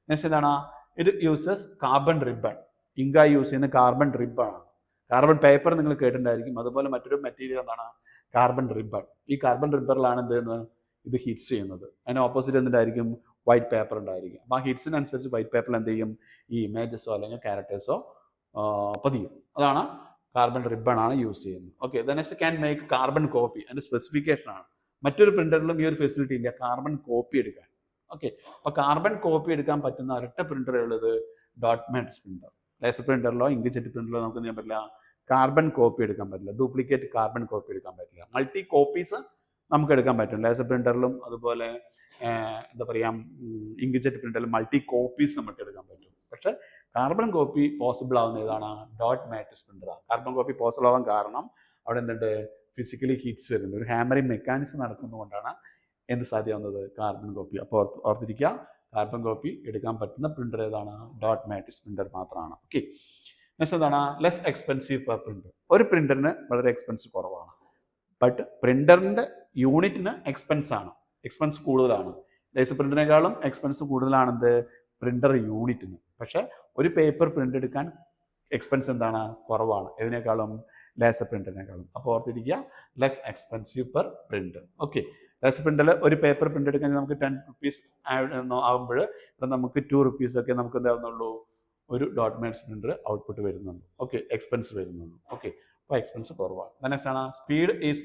നെക്സ്റ്റ് എന്താണ്? It uses carbon ribbon. ഇങ്കായി യൂസ് ചെയ്യുന്ന കാർബൺ റിബൺ ആണ്. കാർബൺ പേപ്പർ നിങ്ങൾ കേട്ടിട്ടുണ്ടായിരിക്കും, അതുപോലെ മറ്റൊരു മെറ്റീരിയൽ എന്താണ്? Carbon ribbon. ഈ കാർബൺ റിബറിലാണ് എന്ത് ചെയ്യുന്നത്? ഇത് ഹിറ്റ്സ് ചെയ്യുന്നത്. അതിന് ഓപ്പോസിറ്റ് എന്തുണ്ടായിരിക്കും? വൈറ്റ് പേപ്പർ ഉണ്ടായിരിക്കും. അപ്പോൾ ആ ഹിറ്റ്സിനനുസരിച്ച് വൈറ്റ് പേപ്പറിൽ എന്ത് ചെയ്യും? ഈ ഇമേജസോ അല്ലെങ്കിൽ ക്യാരക്ടേഴ്സോ പതിയും. അതാണ് കാർബൺ റിബൺ ആണ് യൂസ് ചെയ്യുന്നത്. Okay, next can make carbon copy. അതിൻ്റെ സ്പെസിഫിക്കേഷൻ ആണ്. മറ്റൊരു പ്രിന്ററിലും ഈ ഒരു ഫെസിലിറ്റി ഇല്ല, കാർബൺ കോപ്പി എടുക്കാൻ. ഓക്കെ, അപ്പോൾ കാർബൺ കോപ്പി എടുക്കാൻ പറ്റുന്ന ഒരൊറ്റ പ്രിന്റർ ഉള്ളത് ഡോട്ട് മാട്രിക്സ് പ്രിന്റർ. ലേസർ പ്രിന്ററിലോ ഇങ്ക് ജെറ്റ് പ്രിന്ററിലോ നമുക്ക് ചെയ്യാൻ പറ്റില്ല, കാർബൺ കോപ്പി എടുക്കാൻ പറ്റില്ല, ഡ്യൂപ്ലിക്കേറ്റ് കാർബൺ കോപ്പി എടുക്കാൻ പറ്റില്ല. മൾട്ടി കോപ്പീസ് നമുക്ക് എടുക്കാൻ പറ്റും ലേസർ പ്രിന്ററിലും, അതുപോലെ എന്താ പറയുക ഇങ്ക് ജെറ്റ് പ്രിന്ററിലും മൾട്ടി കോപ്പീസ് നമുക്ക് എടുക്കാൻ പറ്റും. പക്ഷേ കാർബൺ കോപ്പി പോസിബിൾ ആവുന്ന ഏതാണ്? ഡോട്ട് മാട്രിക്സ് പ്രിന്ററാണ്. കാർബൺ കോപ്പി പോസിബിൾ ആവാൻ കാരണം അവിടെ എന്തുണ്ട്? ഫിസിക്കലി ഹിറ്റ്സ് വരുന്നുണ്ട്, ഒരു ഹാമറിംഗ് മെക്കാനിസം നടക്കുന്നതുകൊണ്ടാണ് എന്ത് സാധ്യമാവുന്നത്? Carbon copy. അപ്പോൾ ഓർത്തിരിക്കുക, കാർബൺ കോപ്പി എടുക്കാൻ പറ്റുന്ന പ്രിൻ്റർ ഏതാണ്? ഡോട്ട് മാട്രിക്സ് പ്രിൻ്റർ മാത്രമാണ്. ഓക്കെ. നെക്സ്റ്റ് എന്താണ്? Less expensive per printer. ഒരു പ്രിൻ്ററിന് വളരെ എക്സ്പെൻസ് കുറവാണ്, ബട്ട് പ്രിൻ്ററിൻ്റെ യൂണിറ്റിന് എക്സ്പെൻസ് കൂടുതലാണ്. ലേസർ പ്രിൻ്ററിനേക്കാളും എക്സ്പെൻസ് കൂടുതലാണെന്ത്? പ്രിൻ്റർ യൂണിറ്റിന്. പക്ഷേ ഒരു പേപ്പർ പ്രിൻ്റ് എടുക്കാൻ എക്സ്പെൻസ് എന്താണ്? കുറവാണ്. ഏതിനേക്കാളും? ലേസർ പ്രിൻ്ററിനേക്കാളും. അപ്പോൾ ഓർത്തിരിക്കുക, less expensive per printer. Okay. Laser പ്രിൻ്ററിൽ ഒരു പേപ്പർ പ്രിൻ്റ് എടുക്കാൻ നമുക്ക് 10 rupees ആകുമ്പോൾ ഇവിടെ നമുക്ക് 2 rupees ഒക്കെ നമുക്ക് എന്താവുന്നുള്ളൂ? ഒരു ഡോട്ട് മാട്രിക്സ് പ്രിൻ്റർ ഔട്ട്പുട്ട് വരുന്നുണ്ട്. ഓക്കെ, എക്സ്പെൻസ് വരുന്നുണ്ട്. ഓക്കെ, അപ്പോൾ എക്സ്പെൻസ് കുറവാണ്. നെക്സ്റ്റ് ആണ് speed is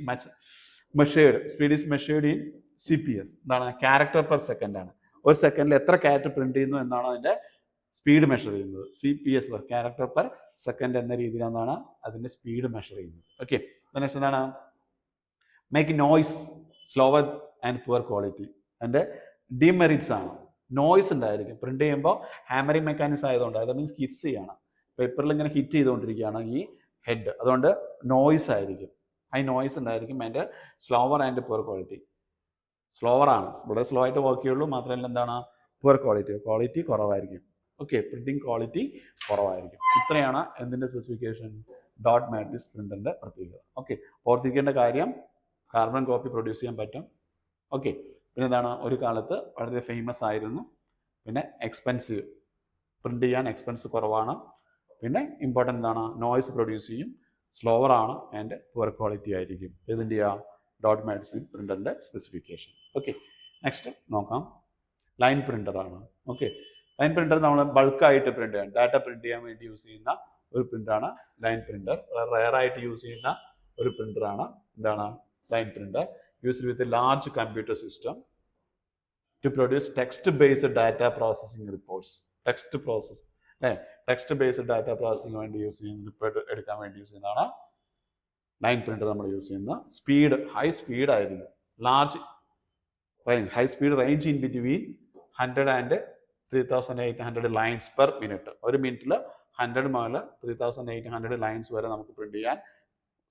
measured in CPS. എന്താണ്? ക്യാരക്ടർ പെർ സെക്കൻഡ് ആണ്. ഒരു സെക്കൻഡിൽ എത്ര ക്യാരക്ടർ പ്രിന്റ് ചെയ്യുന്നു എന്നാണ് അതിൻ്റെ സ്പീഡ് മെഷർ ചെയ്യുന്നത്. CPS ക്യാരക്ടർ പെർ സെക്കൻഡ് എന്ന രീതിയിലാണ് അതിൻ്റെ സ്പീഡ് മെഷർ ചെയ്യുന്നത്. ഓക്കെ. നെക്സ്റ്റ് എന്താണ്? Make noise slower and poor quality. അതിൻ്റെ ഡിമെറിറ്റ്സ് ആണ്. നോയ്സ് ഉണ്ടായിരിക്കും. പ്രിന്റ് ചെയ്യുമ്പോൾ ഹാമറിംഗ് മെക്കാനിസം ആയതുകൊണ്ട്, അത് മീൻസ് ഹിറ്റ്സ് ചെയ്യണം. പേപ്പറിൽ ഇങ്ങനെ ഹിറ്റ് ചെയ്തുകൊണ്ടിരിക്കുകയാണ് ഈ ഹെഡ്, അതുകൊണ്ട് നോയ്സ് ആയിരിക്കും. ഹൈ നോയ്സ് ഉണ്ടായിരിക്കും. അതിൻ്റെ slower and poor quality. Slower ആണ്, ഇവിടെ സ്ലോ ആയിട്ട് വർക്ക് ചെയ്യുള്ളൂ. മാത്രമല്ല എന്താണ്? പുവർ ക്വാളിറ്റി കുറവായിരിക്കും. ഓക്കെ, പ്രിന്റിംഗ് ക്വാളിറ്റി കുറവായിരിക്കും. ഇത്രയാണ് എന്തിൻ്റെ സ്പെസിഫിക്കേഷൻ? ഡോട്ട് മാട്രിക്സ് പ്രിന്ററിൻ്റെ പ്രത്യേകത. ഓക്കെ, ഓർത്തിരിക്കേണ്ട കാര്യം, കാർബൺ കോപ്പി പ്രൊഡ്യൂസ് ചെയ്യാൻ പറ്റും. ഓക്കെ, പിന്നെ എന്താണ്? ഒരു കാലത്ത് വളരെ ഫേമസ് ആയിരുന്നു. പിന്നെ എക്സ്പെൻസീവ്, പ്രിന്റ് ചെയ്യാൻ എക്സ്പെൻസ് കുറവാണ്. പിന്നെ ഇമ്പോർട്ടൻ്റ് എന്താണ്? നോയ്സ് പ്രൊഡ്യൂസ് ചെയ്യും, സ്ലോവർ ആണ്, ആൻഡ് പുവർ ക്വാളിറ്റി ആയിരിക്കും. ഇതിൻ്റെ ഡോട്ട് മാട്രിക്സ് പ്രിന്ററിൻ്റെ സ്പെസിഫിക്കേഷൻ. ഓക്കെ, നെക്സ്റ്റ് നോക്കാം. ലൈൻ പ്രിന്റർ ആണ്. ഓക്കെ, ലൈൻ പ്രിന്റർ നമ്മൾ ബൾക്കായിട്ട് പ്രിന്റ് ചെയ്യാൻ, ഡാറ്റ പ്രിന്റ് ചെയ്യാൻ വേണ്ടി യൂസ് ചെയ്യുന്ന ഒരു പ്രിന്ററാണ് ലൈൻ പ്രിന്റർ. റെയർ ആയിട്ട് യൂസ് ചെയ്യുന്ന ഒരു പ്രിന്ററാണ് എന്താണ്? Line printer. Used with large computer system to produce text based data processing reports. Text based data processing വേണ്ടി യൂസ് ചെയ്യുന്ന, റിപ്പോർട്ട് എടുക്കാൻ വേണ്ടി യൂസ് ചെയ്യുന്നതാണ് ലൈൻ പ്രിന്റർ നമ്മൾ യൂസ് ചെയ്യുന്ന. ഹൈ സ്പീഡ് ആയിരിക്കും. Large range, high speed range in between 100 and 3800 lines per minute. ഒരു മിനിറ്റിൽ 100 മുതൽ 3800 ലൈൻസ് വരെ നമുക്ക് പ്രിന്റ് ചെയ്യാൻ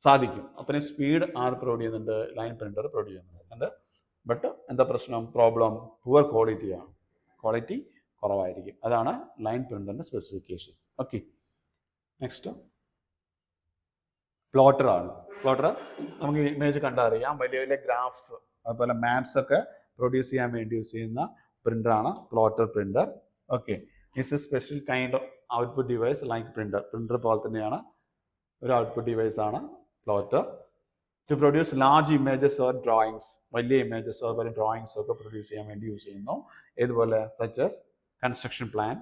സാധിക്കും. അത്രയും സ്പീഡ് ആര് പ്രൊവൈഡ് ചെയ്യുന്നുണ്ട്? ലൈൻ പ്രിന്റർ പ്രൊവൈഡ് ചെയ്യുന്നുണ്ട്. ബട്ട് എന്താ പ്രശ്നം? പ്രോബ്ലം, പുവർ ക്വാളിറ്റിയാണ്. ക്വാളിറ്റി കുറവായിരിക്കും. അതാണ് ലൈൻ പ്രിന്ററിന്റെ സ്പെസിഫിക്കേഷൻ. ഓക്കെ, നെക്സ്റ്റ് പ്ലോട്ടർ ആണ്. പ്ലോട്ടർ നമുക്ക് ഇമേജ് കണ്ടറിയാം. വലിയ വലിയ ഗ്രാഫ്സ്, അതുപോലെ മാപ്സ് ഒക്കെ പ്രൊഡ്യൂസ് ചെയ്യാൻ വേണ്ടി യൂസ് ചെയ്യുന്ന പ്രിന്ററാണ് plotter printer. Okay, it's a special kind of output device like printer പോലെ തന്നെയാണ് ഒരു ഔട്ട്പുട്ട് ഡിവൈസ് ആണ് plotter. To produce large images or drawings, വലിയ ഇമേജസ് അതുപോലെ ഡ്രോയിങ്സ് ഒക്കെ പ്രൊഡ്യൂസ് ചെയ്യാൻ വേണ്ടി യൂസ് ചെയ്യുന്നു. ഇതുപോലെ such as construction plan,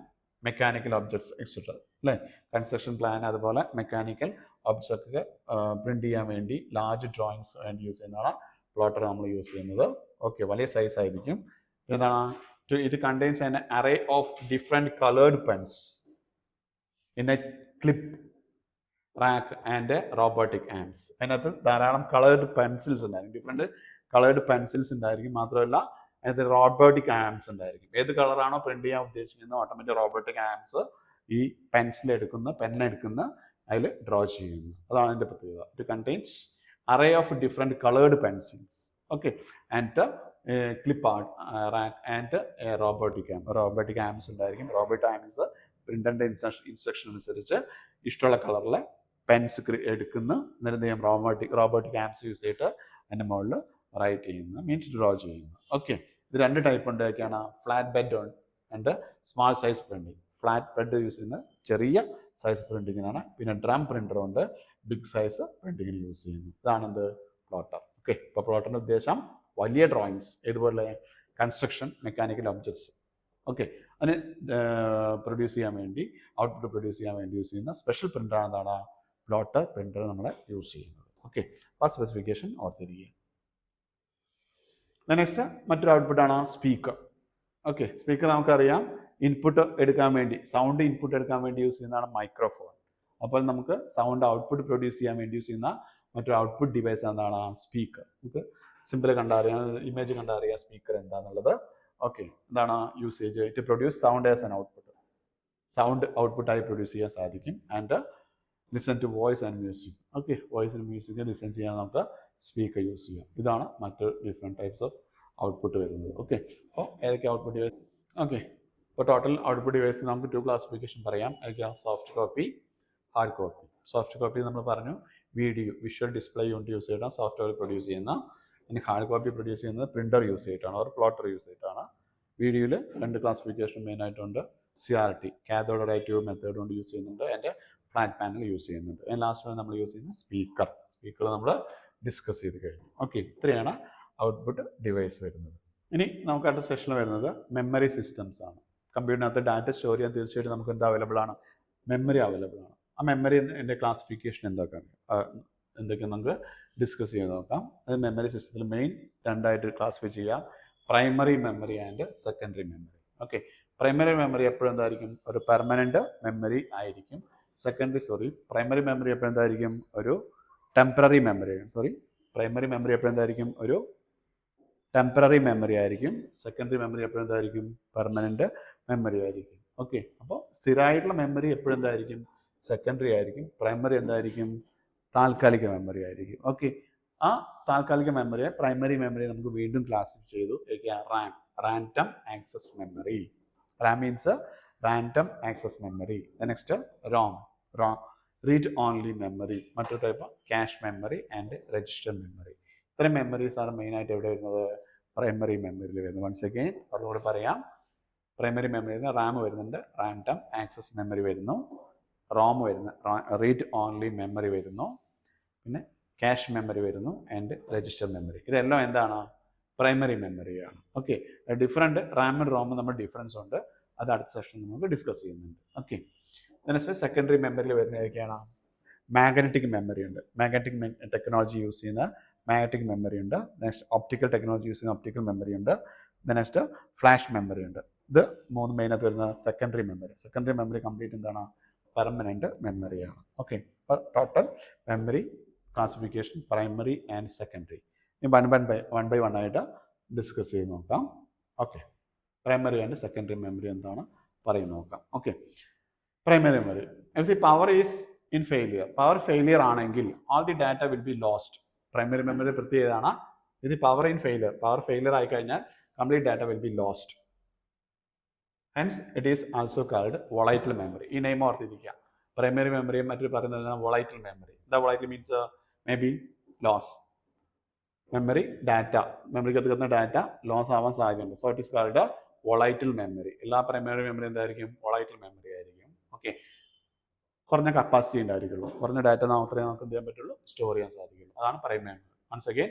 mechanical objects etcetera. അല്ലേ? കൺസ്ട്രക്ഷൻ പ്ലാൻ അതുപോലെ മെക്കാനിക്കൽ ഒബ്ജക്ട്സ് ഒക്കെ പ്രിന്റ് ചെയ്യാൻ വേണ്ടി ലാർജ് ഡ്രോയിങ്സ് വേണ്ടി യൂസ് ചെയ്യുന്നതാണ് പ്ലോട്ടർ നമ്മൾ യൂസ് ചെയ്യുന്നത്. ഓക്കെ, വലിയ സൈസ് ആയിരിക്കും. എന്താണ്? It contains an array of different coloured pens in a clip rack and robotic arms. അതിനകത്ത് ധാരാളം കളേർഡ് പെൻസിൽസ് ഉണ്ടായിരിക്കും. ഡിഫറെൻറ്റ് കളേർഡ് പെൻസിൽസ് ഉണ്ടായിരിക്കും. മാത്രമല്ല അതിനകത്ത് റോബോട്ടിക് ആംസ് ഉണ്ടായിരിക്കും. ഏത് കളറാണോ പ്രിന്റ് ചെയ്യാൻ ഉദ്ദേശിക്കുന്നത് ഓട്ടോമാറ്റിക് റോബോട്ടിക് ആംസ് ഈ പെന്നെടുക്കുന്ന അതിൽ ഡ്രോ ചെയ്യുന്നു. അതാണ് അതിൻ്റെ പ്രത്യേകത. It contains array of different colored pencils. Okay, and clip art rack and robotic arms ഉണ്ടായിരിക്കും. റോബോട്ട് ആംസ് പ്രിന്ററിന്റെ ഇൻസ്ട്രക്ഷൻ അനുസരിച്ച് ഇഷ്ടമുള്ള കളറിലെ പെൻസ് എടുക്കുന്ന നിർദ്ദയം റോബോട്ടിക് ആംസ് യൂസ് ചെയ്തിട്ട് അതിൻ്റെ മുകളിൽ റൈറ്റ് ചെയ്യുന്നു, മീൻസ് ഡ്രോ ചെയ്യുന്നു. ഓക്കെ, ഇത് രണ്ട് ടൈപ്പ് ഉണ്ട്. ഒക്കെയാണ് flat bed and small size printing. Flat bed use ചെയ്യുന്ന ചെറിയ സൈസ് പ്രിന്റിങ്ങിനാണ്. പിന്നെ ഡ്രം പ്രിന്റർ ഉണ്ട്, ബിഗ് സൈസ് പ്രിന്റിങ്ങിന് യൂസ് ചെയ്യുന്നു. ഇതാണെന്ത്? പ്ലോട്ടർ. ഓക്കെ, ഇപ്പോൾ പ്ലോട്ടറിൻ്റെ ഉദ്ദേശം വലിയ ഡ്രോയിങ്സ്, ഇതുപോലെ കൺസ്ട്രക്ഷൻ, മെക്കാനിക്കൽ ഒബ്ജക്ട്സ്, ഓക്കെ, അതിന് പ്രൊഡ്യൂസ് ചെയ്യാൻ വേണ്ടി, ഔട്ട്പുട്ട് പ്രൊഡ്യൂസ് ചെയ്യാൻ വേണ്ടി യൂസ് ചെയ്യുന്ന സ്പെഷ്യൽ പ്രിന്ററാണ് എന്താണ്? പ്ലോട്ടർ പ്രിന്റർ നമ്മൾ യൂസ് ചെയ്യുന്നത്. ഓക്കെ, അപ്പോൾ ആ സ്പെസിഫിക്കേഷൻ ഓർത്തിരിക്കുക. നെക്സ്റ്റ് മറ്റൊരു ഔട്ട്പുട്ടാണ് സ്പീക്കർ. ഓക്കെ, സ്പീക്കർ നമുക്കറിയാം ഇൻപുട്ട് എടുക്കാൻ വേണ്ടി, സൗണ്ട് ഇൻപുട്ട് എടുക്കാൻ വേണ്ടി യൂസ് ചെയ്യുന്നതാണ് മൈക്രോഫോൺ. അപ്പോൾ നമുക്ക് സൗണ്ട് ഔട്ട്പുട്ട് പ്രൊഡ്യൂസ് ചെയ്യാൻ വേണ്ടി യൂസ് ചെയ്യുന്ന മറ്റൊരു ഔട്ട്പുട്ട് ഡിവൈസ് എന്താണ്? സ്പീക്കർ. നമുക്ക് സിമ്പിൾ കണ്ടറിയാം, ഇമേജ് കണ്ടറിയാം സ്പീക്കർ എന്താണെന്നുള്ളത്. ഓക്കെ, എന്താണ് usage? It produce sound as an output. Sound ഔട്ട്പുട്ടായി പ്രൊഡ്യൂസ് ചെയ്യാൻ സാധിക്കും. And listen to voice and music. Okay, voice and music listen ചെയ്യാൻ നമുക്ക് സ്പീക്കർ യൂസ് ചെയ്യാം. ഇതാണ് മറ്റ് ഡിഫറെൻറ്റ് ടൈപ്സ് ഓഫ് ഔട്ട്പുട്ട് വരുന്നത്. ഓക്കെ, അപ്പോൾ ഏതൊക്കെ ഔട്ട്പുട്ട് ഓക്കെ. ഇപ്പോൾ ടോട്ടൽ ഔട്ട്പുട്ട് ഡിവൈസ് നമുക്ക് 2 ക്ലാസിഫിക്കേഷൻ പറയാം. അതൊക്കെ soft copy, hard copy. Soft copy നമ്മൾ പറഞ്ഞു video visual display unit use ചെയ്തിട്ടാണ് സോഫ്റ്റ്വെയർ പ്രൊഡ്യൂസ് ചെയ്യുന്ന. ഇനി ഹാർഡ് കോപ്പി പ്രൊഡ്യൂസ് ചെയ്യുന്നത് പ്രിൻ്റർ യൂസ് ചെയ്തിട്ടാണ്, ഓർ പ്ലോട്ടർ യൂസ് ചെയ്തിട്ടാണ്. വീഡിയോയിൽ 2 ക്ലാസിഫിക്കേഷൻ മെയിനായിട്ടുണ്ട്. CRT cathode ray tube method കൊണ്ട് യൂസ് ചെയ്യുന്നുണ്ട്, ആൻഡ് ഫ്ലാറ്റ് പാനൽ യൂസ് ചെയ്യുന്നുണ്ട്. ലാസ്റ്റ് നമ്മൾ യൂസ് ചെയ്യുന്ന സ്പീക്കർ നമ്മൾ ഡിസ്കസ് ചെയ്ത് കഴിഞ്ഞു. ഓക്കെ, ഇത്രയാണ് ഔട്ട്പുട്ട് ഡിവൈസ് വരുന്നത്. ഇനി നമുക്ക് അടുത്ത സെഷനിൽ വരുന്നത് മെമ്മറി സിസ്റ്റംസ് ആണ്. കമ്പ്യൂട്ടറിനകത്ത് ഡാറ്റ സ്റ്റോർ ചെയ്യാൻ തീർച്ചയായിട്ടും നമുക്ക് എന്താ അവൈലബിൾ ആണ്? മെമ്മറി അവൈലബിൾ ആണ്. ആ മെമ്മറിൻ്റെ ക്ലാസിഫിക്കേഷൻ എന്തൊക്കെയാണ് നമുക്ക് ഡിസ്കസ് ചെയ്ത് നോക്കാം. അത് മെമ്മറി സിസ്റ്റത്തിൽ മെയിൻ 2 ആയിട്ട് ക്ലാസിഫൈ ചെയ്യാം: primary memory and secondary memory. Okay, primary memory എപ്പോഴും എന്തായിരിക്കും? ഒരു പെർമനൻറ്റ് മെമ്മറി ആയിരിക്കും. പ്രൈമറി മെമ്മറി എപ്പോഴും എന്തായിരിക്കും? ഒരു ടെമ്പററി മെമ്മറി. പ്രൈമറി മെമ്മറി എപ്പോഴും എന്തായിരിക്കും? ഒരു ടെമ്പററി മെമ്മറി ആയിരിക്കും. സെക്കൻഡറി മെമ്മറി എപ്പോഴും എന്തായിരിക്കും? പെർമനൻറ്റ് മെമ്മറി ആയിരിക്കും. ഓക്കെ, അപ്പോൾ സ്ഥിരമായിട്ടുള്ള മെമ്മറി എപ്പോഴും എന്തായിരിക്കും? സെക്കൻഡറി ആയിരിക്കും. പ്രൈമറി എന്തായിരിക്കും? താൽക്കാലിക മെമ്മറി ആയിരിക്കും. ഓക്കെ, ആ താൽക്കാലിക മെമ്മറിയെ പ്രൈമറി മെമ്മറി നമുക്ക് വീണ്ടും ക്ലാസിഫൈ ചെയ്തു. Random access memory. RAM means random access memory. The next ROM, read only memory. മറ്റൊരു type cache memory and register memory. ഇത്രയും മെമ്മറീസ് ആണ് മെയിനായിട്ട് എവിടെ വരുന്നത്? പ്രൈമറി മെമ്മറിയിൽ വരുന്നത്. വൺസ് അഗെയിൻ അതുകൂടെ പറയാം. പ്രൈമറി മെമ്മറിയിൽ RAM വരുന്നുണ്ട്, റാൻഡം ആക്സസ് മെമ്മറി വരുന്നു, ROM വരുന്നു, റീഡ് ഓൺലി മെമ്മറി വരുന്നു, പിന്നെ ക്യാഷ് മെമ്മറി വരുന്നു, ആൻഡ് രജിസ്റ്റർ മെമ്മറി. ഇതെല്ലാം എന്താണ്? പ്രൈമറി മെമ്മറിയാണ്. Okay, different RAM and ROM നമ്മൾ ഡിഫറൻസ് ഉണ്ട്. അത് അടുത്ത സെഷനിൽ നമുക്ക് ഡിസ്കസ് ചെയ്യുന്നുണ്ട്. ഓക്കെ, നെക്സ്റ്റ് സെക്കൻഡറി മെമ്മറിയിൽ വരുന്ന ഏതൊക്കെയാണ്? മാഗ്നറ്റിക് മെമ്മറി ഉണ്ട്. മാഗ്നറ്റിക് ടെക്നോളജി യൂസ് ചെയ്യുന്ന മാഗ്നറ്റിക് മെമ്മറി ഉണ്ട്. നെക്സ്റ്റ് ഒപ്റ്റിക്കൽ ടെക്നോളജി യൂസ് ചെയ്യുന്ന ഒപ്റ്റിക്കൽ മെമ്മറി ഉണ്ട്. നെക്സ്റ്റ് ഫ്ലാഷ് മെമ്മറി ഉണ്ട്. ഇത് 3 മെയിനായിട്ട് വരുന്ന secondary memory. Secondary memory complete എന്താണ്? പെർമനൻറ്റ് മെമ്മറിയാണ്. ഓക്കെ, അപ്പോൾ total memory classification primary and secondary one by one ആയിട്ട് ഡിസ്കസ് ചെയ്ത് നോക്കാം. Okay, primary and secondary memory എന്താണ് പറയുന്നത് നോക്കാം. Okay, primary memory. If the power is in failure, power failure ആണെങ്കിൽ all the data will be lost. Primary memory പ്രത്യേകതയാണ് ഇത്. Power in failure, power failure ആയി കഴിഞ്ഞാൽ complete data will be lost. Hence it is also called volatile memory. ഈ name ഓർത്തിരിക്കുക. Primary മെമ്മറിയും മറ്റൊരു പറയുന്നത് volatile memory. The volatile means may be loss. Memory data, മെമ്മറിക്കകത്ത് കിട്ടുന്ന ഡാറ്റ ലോസ് ആവാൻ സാധ്യതയുണ്ട്. So it is called volatile memory. എല്ലാ പ്രൈമറി മെമ്മറി എന്തായിരിക്കും? വൊളൈറ്റൽ മെമ്മറി ആയിരിക്കും. ഓക്കെ, കുറഞ്ഞ കപ്പാസിറ്റി ഉണ്ടായിരിക്കുള്ളൂ. കുറഞ്ഞ ഡാറ്റ മാത്രമേ നമുക്ക് എന്ത് ചെയ്യാൻ പറ്റുള്ളൂ? സ്റ്റോർ ചെയ്യാൻ സാധിക്കുള്ളൂ. അതാണ് primary memory. Once again,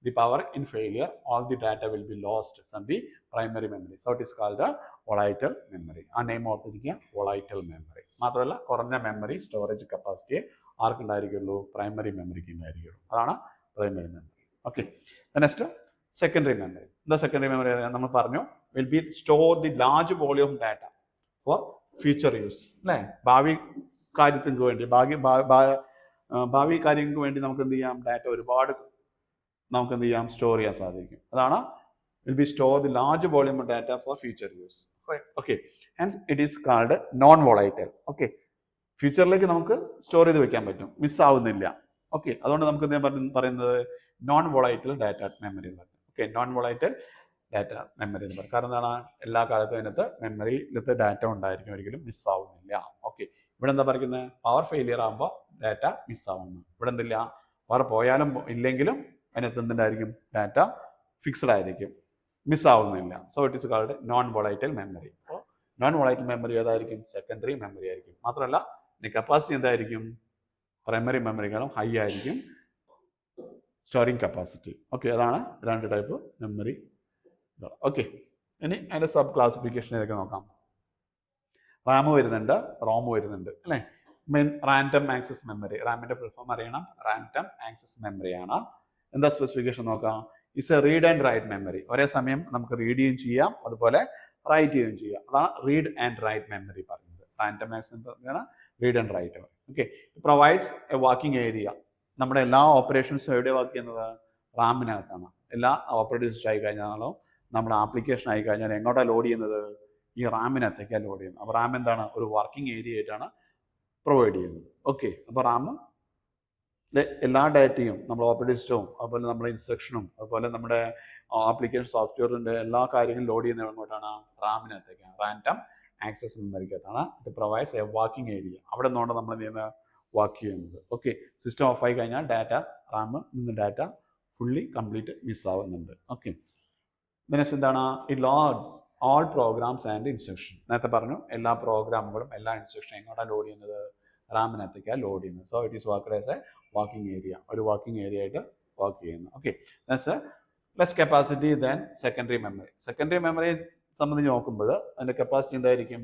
the power in failure all the data will be lost from the primary memory. So it is called volatile memory. ആ നെയിം ഓർത്തിരിക്കുക, വൊളൈറ്റൽ മെമ്മറി. മാത്രമല്ല കുറഞ്ഞ മെമ്മറി സ്റ്റോറേജ് കപ്പാസിറ്റിയെ ആർക്കുണ്ടായിരിക്കുള്ളൂ? പ്രൈമറി മെമ്മറിക്ക് ഉണ്ടായിരിക്കുള്ളൂ. അതാണ് primary memory. Okay, next secondary memory. എന്താ സെക്കൻഡറി മെമ്മറി? നമ്മൾ പറഞ്ഞു will be store the large volume of data for future use. അല്ലേ? ഭാവി കാര്യങ്ങൾക്ക് വേണ്ടി, ഭാവി കാര്യങ്ങൾക്ക് വേണ്ടി നമുക്ക് എന്ത് ചെയ്യാം? ഡാറ്റ ഒരുപാട് നമുക്ക് എന്ത് ചെയ്യാം? സ്റ്റോർ ചെയ്യാൻ സാധിക്കും. അതാണ് will be store the large volume of data for future use. Okay, hence it is called non volatile. Okay, ഫ്യൂച്ചറിലേക്ക് നമുക്ക് സ്റ്റോർ ചെയ്ത് വെക്കാൻ പറ്റും, മിസ്സാവുന്നില്ല. ഓക്കെ, അതുകൊണ്ട് നമുക്ക് എന്താ പറയുന്നത്? നോൺ വൊളൈറ്റൽ ഡാറ്റ മെമ്മറി എന്ന് പറയും. ഓക്കെ, നോൺ വൊളൈറ്റൽ ഡാറ്റ മെമ്മറി എന്ന് പറയും. കാരണം എന്താണ്? എല്ലാ കാലത്തും അതിനകത്ത് മെമ്മറിയിലത്തെ ഡാറ്റ ഉണ്ടായിരിക്കും, ഒരിക്കലും മിസ്സാവുന്നില്ല. ഓക്കെ, ഇവിടെ എന്താ പറയുന്നത്? പവർ ഫെയിലിയർ ആകുമ്പോൾ ഡാറ്റ മിസ്സാവുന്നു. ഇവിടെ എന്തില്ല? പവർ പോയാലും ഇല്ലെങ്കിലും അതിനകത്ത് എന്തുണ്ടായിരിക്കും? ഡാറ്റ ഫിക്സഡ് ആയിരിക്കും, മിസ്സാവുന്നില്ല. So it is called non volatile memory. അപ്പോൾ നോൺ വൊളൈറ്റൽ മെമ്മറി ഏതായിരിക്കും? സെക്കൻഡറി മെമ്മറി ആയിരിക്കും. മാത്രമല്ല കപ്പാസിറ്റി എന്തായിരിക്കും? പ്രൈമറി മെമ്മറികളും ഹൈ ആയിരിക്കും, സ്റ്റോറിങ് കപ്പാസിറ്റി. ഓക്കെ, അതാണ് 2 ടൈപ്പ് മെമ്മറി. ഓക്കെ, ഇനി അതിൻ്റെ സബ് ക്ലാസിഫിക്കേഷൻ ഇതൊക്കെ നോക്കാം. റാം വരുന്നുണ്ട്, റോം വരുന്നുണ്ട്, അല്ലേ? Main random access memory. റാമിൻ്റെ ഫുൾ ഫോം അറിയണം. റാൻഡം ആക്സസ് മെമ്മറിയാണ്. എന്താ സ്പെസിഫിക്കേഷൻ നോക്കാം? It's a read and write memory. ഒരേ സമയം നമുക്ക് റീഡ് ചെയ്യുകയും ചെയ്യാം, അതുപോലെ റൈറ്റ് ചെയ്യുകയും ചെയ്യാം. അതാണ് റീഡ് ആൻഡ് റൈറ്റ് മെമ്മറി പറയുന്നത്. റാൻഡം ആക്സസ് പറഞ്ഞാൽ read and write. Okay, provides a working area. നമ്മുടെ എല്ലാ ഓപ്പറേഷൻസും എവിടെ വർക്ക് ചെയ്യുന്നത്? റാമിനകത്താണ്. എല്ലാ ഓപ്പറേറ്റിംഗ് ആയി കഴിഞ്ഞാലോ നമ്മുടെ ആപ്ലിക്കേഷൻ ആയി കഴിഞ്ഞാൽ എങ്ങോട്ടാണ് ലോഡ് ചെയ്യുന്നത്? ഈ റാമിനകത്തേക്കാണ് ലോഡ് ചെയ്യുന്നത്. അപ്പോൾ റാം എന്താണ്? ഒരു വർക്കിംഗ് ഏരിയ ആയിട്ടാണ് പ്രൊവൈഡ് ചെയ്യുന്നത്. ഓക്കെ, അപ്പോൾ റാം എല്ലാ ഡാറ്റയും നമ്മൾ ഓപ്പറേറ്റിംഗ് സിസ്റ്റവും അതുപോലെ നമ്മുടെ ഇൻസ്ട്രക്ഷനും അതുപോലെ നമ്മുടെ ആപ്ലിക്കേഷൻ സോഫ്റ്റ്വെയറിൻ്റെ എല്ലാ കാര്യങ്ങളും ലോഡ് ചെയ്യുന്നത് എങ്ങോട്ടാണ്? റാമിനകത്തേക്കാണ്. റാൻഡം ആക്സസ് മെമ്മറിക്കകത്താണ്. ഇത് പ്രൊവൈഡ്സ് എ വർക്കിംഗ് ഏരിയ. അവിടെ നിന്നുകൊണ്ട് നമ്മൾ എന്ത് ചെയ്യുന്നത്? വർക്ക് ചെയ്യുന്നത്. ഓക്കെ, സിസ്റ്റം ഓഫ് ആയി കഴിഞ്ഞാൽ ഡാറ്റ റാമിൽ നിന്ന് ഡാറ്റ ഫുള്ളി കംപ്ലീറ്റ് മിസ്സാവുന്നുണ്ട്. ഓക്കെ, നെക്സ്റ്റ് എന്താണ്? It loads all programs and instruction. നേരത്തെ പറഞ്ഞു എല്ലാ പ്രോഗ്രാമുകളും എല്ലാ ഇൻസ്ട്രക്ഷനും എങ്ങോട്ടാണ് ലോഡ് ചെയ്യുന്നത്? റാമിനകത്തേക്കാണ് ലോഡ് ചെയ്യുന്നത്. So it is worked as a working area. ഒരു വർക്കിംഗ് ഏരിയ ആയിട്ട് വർക്ക് ചെയ്യുന്നു. Okay, that's less capacity than secondary memory. Secondary മെമ്മറിയെ സംബന്ധിച്ച് നോക്കുമ്പോൾ അതിൻ്റെ കപ്പാസിറ്റി എന്തായിരിക്കും?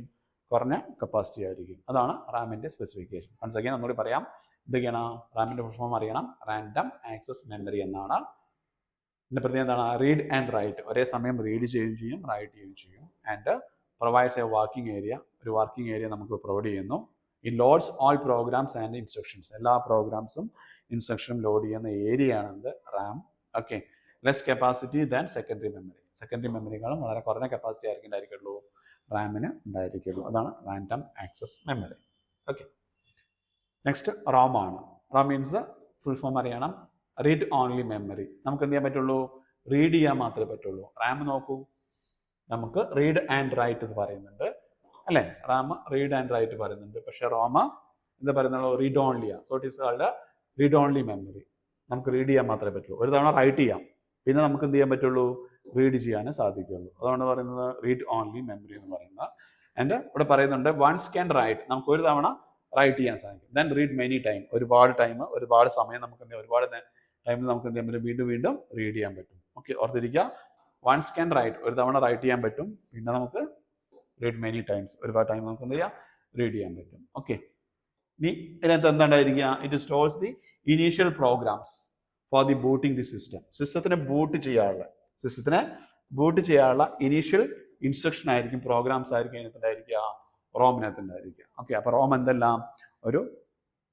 കുറഞ്ഞ കപ്പാസിറ്റി ആയിരിക്കും. അതാണ് റാമിൻ്റെ സ്പെസിഫിക്കേഷൻ. വൺസ് അഗൈൻ ഒന്നുകൂടി പറയാം. ഇതൊക്കെയാണ് റാമിൻ്റെ ഫുൾ ഫോം അറിയണം. റാൻഡം ആക്സസ് മെമ്മറി എന്നാണ്. ഇതിൻ്റെ പ്രത്യേകത എന്താണ്? Read and write. ഒരേ സമയം റീഡ് ചെയ്യുകയും ചെയ്യും, റൈറ്റ് ചെയ്യുകയും ചെയ്യും. And provides a working area. ഒരു വർക്കിംഗ് ഏരിയ നമുക്ക് പ്രൊവൈഡ് ചെയ്യുന്നു. It loads all programs and instructions. എല്ലാ പ്രോഗ്രാംസും ഇൻസ്ട്രക്ഷനും ലോഡ് ചെയ്യുന്ന ഏരിയയാണെന്ത്? RAM. Okay, less capacity than secondary memory. Secondary മെമ്മറികളും വളരെ കുറഞ്ഞ കപ്പാസിറ്റി ആയിരിക്കും ഉണ്ടായിരിക്കുള്ളൂ, റാമിന് ഉണ്ടായിരിക്കുള്ളൂ. അതാണ് random access memory. Okay, next Rome ആണ്. റോം മീൻസ് ഫുൾ ഫോം അറിയണം. Read only memory. നമുക്ക് എന്ത് ചെയ്യാൻ പറ്റുള്ളൂ? റീഡ് ചെയ്യാൻ മാത്രമേ പറ്റുള്ളൂ. റാം നോക്കൂ, നമുക്ക് റീഡ് ആൻഡ് റൈറ്റ് എന്ന് പറയുന്നുണ്ട് അല്ലേ? റാം റീഡ് ആൻഡ് റൈറ്റ് പറയുന്നുണ്ട്. പക്ഷേ റോമ എന്താ പറയുന്നത്? റീഡ് ഓൺലിയാണ്. So it is called read only memory. നമുക്ക് റീഡ് ചെയ്യാൻ മാത്രമേ പറ്റുള്ളൂ. ഒരു തവണ റൈറ്റ് ചെയ്യാം, പിന്നെ നമുക്ക് എന്ത് ചെയ്യാൻ പറ്റുള്ളൂ? റീഡ് ചെയ്യാനേ സാധിക്കുള്ളൂ. അതാണ് പറയുന്നത് റീഡ് ഓൺലി മെമ്മറി എന്ന് പറയുന്നത്. ആൻഡ് ഇവിടെ പറയുന്നുണ്ട് വൺസ് ക്യാൻ റൈറ്റ്. നമുക്ക് ഒരു തവണ റൈറ്റ് ചെയ്യാൻ സാധിക്കും. Then read many time. ഒരുപാട് ടൈം, ഒരുപാട് സമയം നമുക്ക് ഒരുപാട് ടൈമിൽ നമുക്ക് എന്ത് ചെയ്യാൻ പറ്റും? വീണ്ടും വീണ്ടും റീഡ് ചെയ്യാൻ പറ്റും. ഓക്കെ, ഓർത്തിരിക്കുക. വൺസ് ക്യാൻ റൈറ്റ്, ഒരു തവണ റൈറ്റ് ചെയ്യാൻ പറ്റും. പിന്നെ നമുക്ക് റീഡ് മെനി ടൈംസ്, ഒരുപാട് ടൈം നമുക്ക് എന്ത് ചെയ്യാം? റീഡ് ചെയ്യാൻ പറ്റും. ഓക്കെ, ഇനി ഇതിനകത്ത് എന്താണ്ടായിരിക്കുക? It stores the initial programs for the booting the system. സിസ്റ്റത്തിനെ ബൂട്ട് ചെയ്യാനുള്ള ഇനീഷ്യൽ ഇൻസ്ട്രക്ഷൻ ആയിരിക്കും, പ്രോഗ്രാംസ് ആയിരിക്കും അതിനകത്തുണ്ടായിരിക്കുക, റോമിനകത്തുണ്ടായിരിക്കുക. ഓക്കെ, അപ്പോൾ റോം എന്തെല്ലാം? ഒരു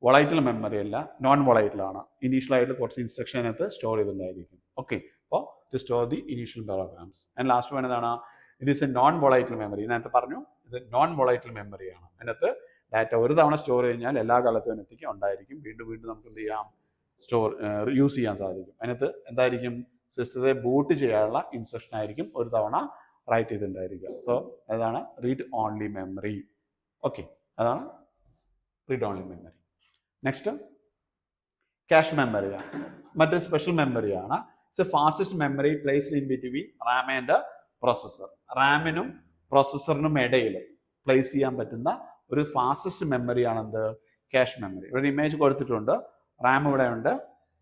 വൊളൈറ്റൽ മെമ്മറി അല്ല, നോൺ വൊളൈറ്റലാണ്. ഇനീഷ്യലായിട്ട് കുറച്ച് ഇൻസ്ട്രക്ഷൻ അതിനകത്ത് സ്റ്റോർ ചെയ്തിട്ടുണ്ടായിരിക്കും. ഓക്കെ, അപ്പോൾ to store the initial programs. And last one എന്താണ്? It is a non volatile memory. നേരത്തെ പറഞ്ഞു ഇത് നോൺ വൊളൈറ്റൽ മെമ്മറിയാണ്. അതിനകത്ത് ഡാറ്റ ഒരു തവണ സ്റ്റോർ കഴിഞ്ഞാൽ എല്ലാ കാലത്തും അതിനകത്തേക്ക് ഉണ്ടായിരിക്കും. വീണ്ടും വീണ്ടും നമുക്ക് എന്ത് ചെയ്യാം? യൂസ് ചെയ്യാൻ സാധിക്കും. അതിനകത്ത് എന്തായിരിക്കും? സിസ്റ്റത്തെ ബൂട്ട് ചെയ്യാനുള്ള ഇൻസ്ട്രക്ഷൻ ആയിരിക്കും ഒരു തവണ റൈറ്റ് ചെയ്തിട്ടുണ്ടായിരിക്കുക. സോ അതാണ് റീഡ് ഓൺലി മെമ്മറി. ഓക്കെ, അതാണ് read only memory. Next cache മെമ്മറിയാണ്. മറ്റൊരു സ്പെഷ്യൽ മെമ്മറിയാണ്. It's a fastest memory placed in between RAM and processor. റാമിനും പ്രോസസ്സറിനും ഇടയിൽ പ്ലേസ് ചെയ്യാൻ പറ്റുന്ന ഒരു ഫാസ്റ്റസ്റ്റ് മെമ്മറിയാണ് എന്ത്? Cache memory. ഇവിടെ ഇമേജ് കൊടുത്തിട്ടുണ്ട്. റാം ഇവിടെ ഉണ്ട്,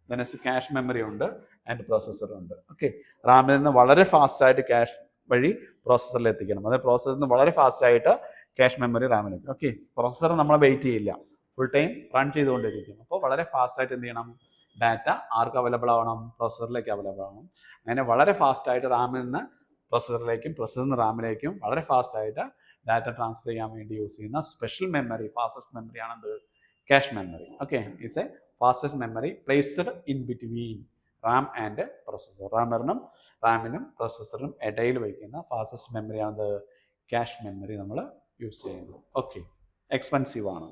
നെക്സ്റ്റ് ക്യാഷ് മെമ്മറി ഉണ്ട്, ആൻഡ് പ്രോസസ്സർ ഉണ്ട്. ഓക്കെ, റാമിൽ നിന്ന് വളരെ ഫാസ്റ്റായിട്ട് ക്യാഷ് വഴി പ്രോസസ്സറിൽ എത്തിക്കണം. അതായത് പ്രോസസ്സറിൽ നിന്ന് വളരെ ഫാസ്റ്റായിട്ട് ക്യാഷ് മെമ്മറി റാമിലേക്ക്. ഓക്കെ, പ്രോസസ്സർ നമ്മളെ വെയിറ്റ് ചെയ്യില്ല, ഫുൾ ടൈം റൺ ചെയ്തുകൊണ്ടിരിക്കും. അപ്പോൾ വളരെ ഫാസ്റ്റായിട്ട് എന്ത് ചെയ്യണം? ഡാറ്റ ആർക്ക് അവൈലബിൾ ആവണം? പ്രോസസ്സറിലേക്ക് അവൈലബിൾ ആവണം. അങ്ങനെ വളരെ ഫാസ്റ്റായിട്ട് റാമിൽ നിന്ന് പ്രോസസ്സറിലേക്കും പ്രോസസ്സറിൽ നിന്ന് റാമിലേക്കും വളരെ ഫാസ്റ്റായിട്ട് ഡാറ്റ ട്രാൻസ്ഫർ ചെയ്യാൻ വേണ്ടി യൂസ് ചെയ്യുന്ന സ്പെഷ്യൽ മെമ്മറി, ഫാസ്റ്റസ്റ്റ് മെമ്മറി ആണെന്ത്? Cache memory. Okay, it's a fastest memory placed in between RAM and processor. റാമിനും പ്രോസസ്സറിനും ഇടയിൽ വയ്ക്കുന്ന ഫാസ്റ്റസ്റ്റ് മെമ്മറിയാണത് ക്യാഷ് മെമ്മറി നമ്മൾ യൂസ് ചെയ്യുന്നത്. ഓക്കെ, എക്സ്പെൻസീവ് ആണ്.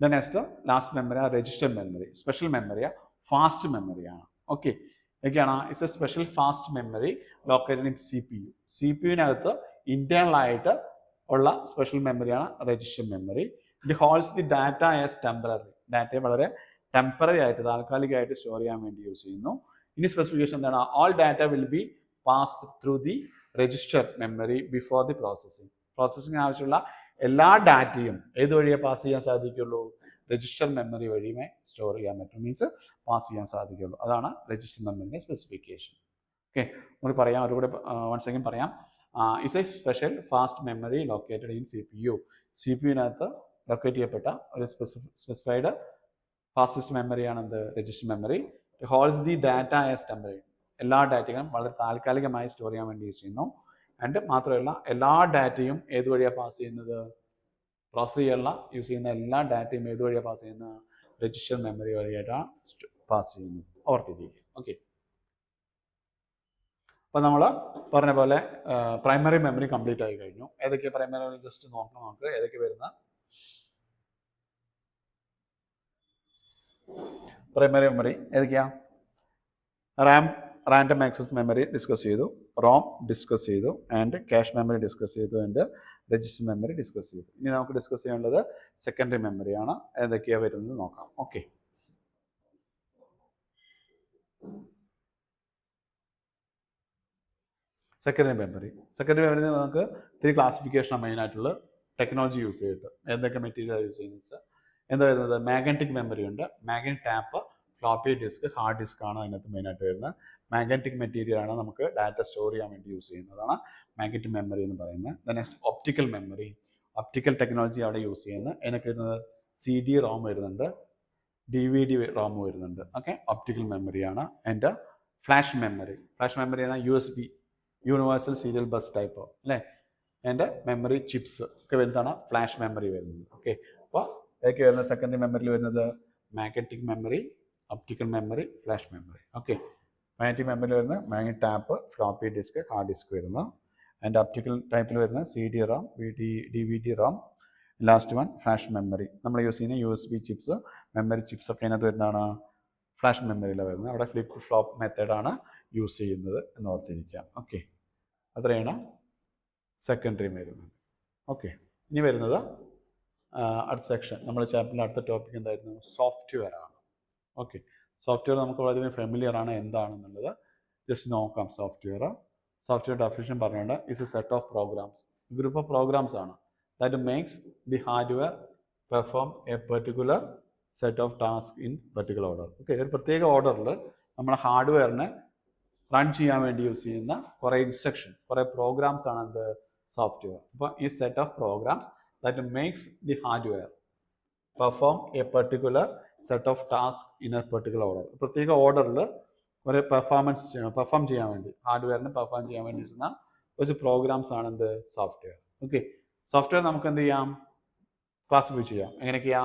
Next last memory register memory. Special മെമ്മറിയാ, ഫാസ്റ്റ് മെമ്മറിയാണ്. ഓക്കെ, ഇതൊക്കെയാണ്. It's a special fast memory located in CPU. CPU-നകത്ത് ഇന്റേണൽ ആയിട്ട് ഉള്ള സ്പെഷ്യൽ മെമ്മറിയാണ് register memory. It holds the data as temporary. ഡാറ്റയെ വളരെ ടെമ്പററി ആയിട്ട്, താൽക്കാലികമായിട്ട് സ്റ്റോർ ചെയ്യാൻ വേണ്ടി യൂസ് ചെയ്യുന്നു. ഇനി സ്പെസിഫിക്കേഷൻ എന്താണ്? All data will B pass through the register memory before the processing. Processing ആവശ്യമുള്ള എല്ലാ ഡാറ്റയും ഏത് വഴിയെ പാസ് ചെയ്യാൻ സാധിക്കുള്ളൂ? രജിസ്റ്റർ മെമ്മറി വഴിയുമേ സ്റ്റോർ ചെയ്യാൻ പറ്റും, മീൻസ് പാസ് ചെയ്യാൻ സാധിക്കുള്ളൂ. അതാണ് രജിസ്റ്റർ മെമ്മറിൻ്റെ സ്പെസിഫിക്കേഷൻ. ഓക്കെ, നമുക്ക് പറയാം, അവരുടെ വൺസ് അഗൈൻ പറയാം. It's a special fast memory located in CPU. CPU-നകത്ത് ലൊക്കേറ്റ് ചെയ്യപ്പെട്ട ഒരു സ്പെസിഫൈഡ് ഫാസ്റ്റസ്റ്റ് മെമ്മറിയാണ് എന്ത്? Register memory. It holds the data as temporary. എല്ലാ ഡാറ്റകളും വളരെ താൽക്കാലികമായി സ്റ്റോർ ചെയ്യാൻ വേണ്ടി യൂസ് ചെയ്യുന്നു. ആൻഡ് മാത്രമല്ല എല്ലാ ഡാറ്റയും ഏത് വഴിയാണ് പാസ് ചെയ്യുന്നത്? പ്രോസസ് ചെയ്യാനുള്ള യൂസ് ചെയ്യുന്ന എല്ലാ ഡാറ്റയും ഏത് വഴിയാണ് പാസ് ചെയ്യുന്നത്? രജിസ്റ്റർ മെമ്മറി വഴിയായിട്ടാണ് പാസ് ചെയ്യുന്നത്. ഓർത്തിരിക്കുക. ഓക്കെ, അപ്പോൾ നമ്മൾ പറഞ്ഞ പോലെ പ്രൈമറി മെമ്മറി കംപ്ലീറ്റ് ആയി കഴിഞ്ഞു. ഏതൊക്കെയാണ് പ്രൈമറി മെമ്മറി ജസ്റ്റ് നോക്കണം നമുക്ക് ഏതൊക്കെ വരുന്ന. പ്രൈമറി മെമ്മറി ഏതൊക്കെയാ? Ram random access memory discuss ചെയ്തു, റോം ഡിസ്കസ് ചെയ്തു, ആൻഡ് ക്യാഷ് മെമ്മറി ഡിസ്കസ് ചെയ്തു, ആൻഡ് രജിസ്റ്റർ മെമ്മറി ഡിസ്കസ് ചെയ്തു. ഇനി നമുക്ക് ഡിസ്കസ് ചെയ്യാനുള്ളത് സെക്കൻഡറി മെമ്മറിയാണ്. ഏതൊക്കെയാണ് വരുന്നത് നോക്കാം. ഓക്കെ, സെക്കൻഡറി മെമ്മറി നമുക്ക് 3 ക്ലാസിഫിക്കേഷൻ മെയിനായിട്ടുള്ള ടെക്നോളജി യൂസ് ചെയ്തിട്ട് എന്തൊക്കെ മെറ്റീരിയൽ യൂസ് ചെയ്യുന്നത് എന്താ വരുന്നത്? മാഗ്നറ്റിക് മെമ്മറി ഉണ്ട്, magnetic tape, floppy disk, hard disk ആണ് അതിനകത്ത് മെയിനായിട്ട് വരുന്നത്. മാഗ്നറ്റിക് മെറ്റീരിയൽ ആണ് നമുക്ക് ഡാറ്റ സ്റ്റോർ ചെയ്യാൻ വേണ്ടി യൂസ് ചെയ്യുന്നതാണ് മാഗ്നറ്റിക് മെമ്മറി എന്ന് പറയുന്നത്. Next optical memory, optical technology അവിടെ യൂസ് ചെയ്യുന്നത്. അതിനൊക്കെ വരുന്നത് CD ROM വരുന്നുണ്ട്, DVD ROM വരുന്നുണ്ട്. ഓക്കെ, ഒപ്റ്റിക്കൽ മെമ്മറിയാണ്. ആൻഡ് ഫ്ലാഷ് മെമ്മറി ആണ് USB universal serial bus type അല്ലേ. അതിൻ്റെ മെമ്മറി ചിപ്സ് ഒക്കെ വരുന്നതാണ് ഫ്ലാഷ് മെമ്മറി വരുന്നത്. ഓക്കെ, അപ്പോൾ ഏതൊക്കെ വരുന്നത് സെക്കൻഡറി മെമ്മറിയിൽ വരുന്നത്? Magnetic memory, optical memory, flash memory. Okay, magnetic മെമ്മറിയിൽ വരുന്നത് magnetic tape, floppy disk, hard disk വരുന്നു. ആൻഡ് ഒപ്റ്റിക്കൽ ടൈപ്പിൽ വരുന്നത് CD ROM, DVD ROM. Last one flash memory. നമ്മൾ യൂസ് ചെയ്യുന്ന USB ചിപ്സ്, മെമ്മറി ചിപ്സ് ഒക്കെ അതിനകത്ത് വരുന്നതാണ് ഫ്ലാഷ് മെമ്മറിയിലാണ് വരുന്നത്. അവിടെ ഫ്ലിപ്പ് ഫ്ലോപ്പ് മെത്തേഡാണ് യൂസ് ചെയ്യുന്നത് എന്ന് ഓർത്തിരിക്കുക. ഓക്കെ, അത്രയാണ് സെക്കൻഡറി വരുന്നത്. ഓക്കെ, ഇനി വരുന്നത് അടുത്ത സെക്ഷൻ നമ്മൾ ചാപ്റ്ററിൻ്റെ അടുത്ത ടോപ്പിക് എന്തായിരുന്നു? സോഫ്റ്റ്വെയർ ആണ്. ഓക്കെ, സോഫ്റ്റ്വെയർ നമുക്ക് വളരെ ഫെമിലിയർ ആണ് എന്താണെന്നുള്ളത് ജസ്റ്റ് നോക്കാം. സോഫ്റ്റ്വെയർ ഡെഫിനിഷൻ പറഞ്ഞുകൊണ്ട് it's a set of programs, group of programs ആണ് that makes the hardware perform a particular set of task in particular order. Okay, ഒരു പ്രത്യേക ഓർഡറിൽ നമ്മുടെ ഹാർഡ്വെയറിനെ റൺ ചെയ്യാൻ വേണ്ടി യൂസ് ചെയ്യുന്ന കുറേ ഇൻസ്ട്രക്ഷൻ, കുറേ പ്രോഗ്രാംസ് ആണ് എന്ത്? സോഫ്റ്റ്വെയർ. അപ്പോൾ ഈ set of programs that makes the hardware perform a particular set of task in a particular order. പ്രത്യേക ഓർഡറിൽ ഒരു പെർഫോം ചെയ്യാൻ വേണ്ടി ഹാർഡ്വെയറിന് പെർഫോം ചെയ്യാൻ വേണ്ടി ചെയ്യുന്ന കുറച്ച് പ്രോഗ്രാംസ് ആണ് എന്ത്? സോഫ്റ്റ്വെയർ. ഓക്കെ, സോഫ്റ്റ്വെയർ നമുക്ക് എന്ത് ചെയ്യാം? ക്ലാസിഫൈ ചെയ്യാം. എങ്ങനെയൊക്കെയാ?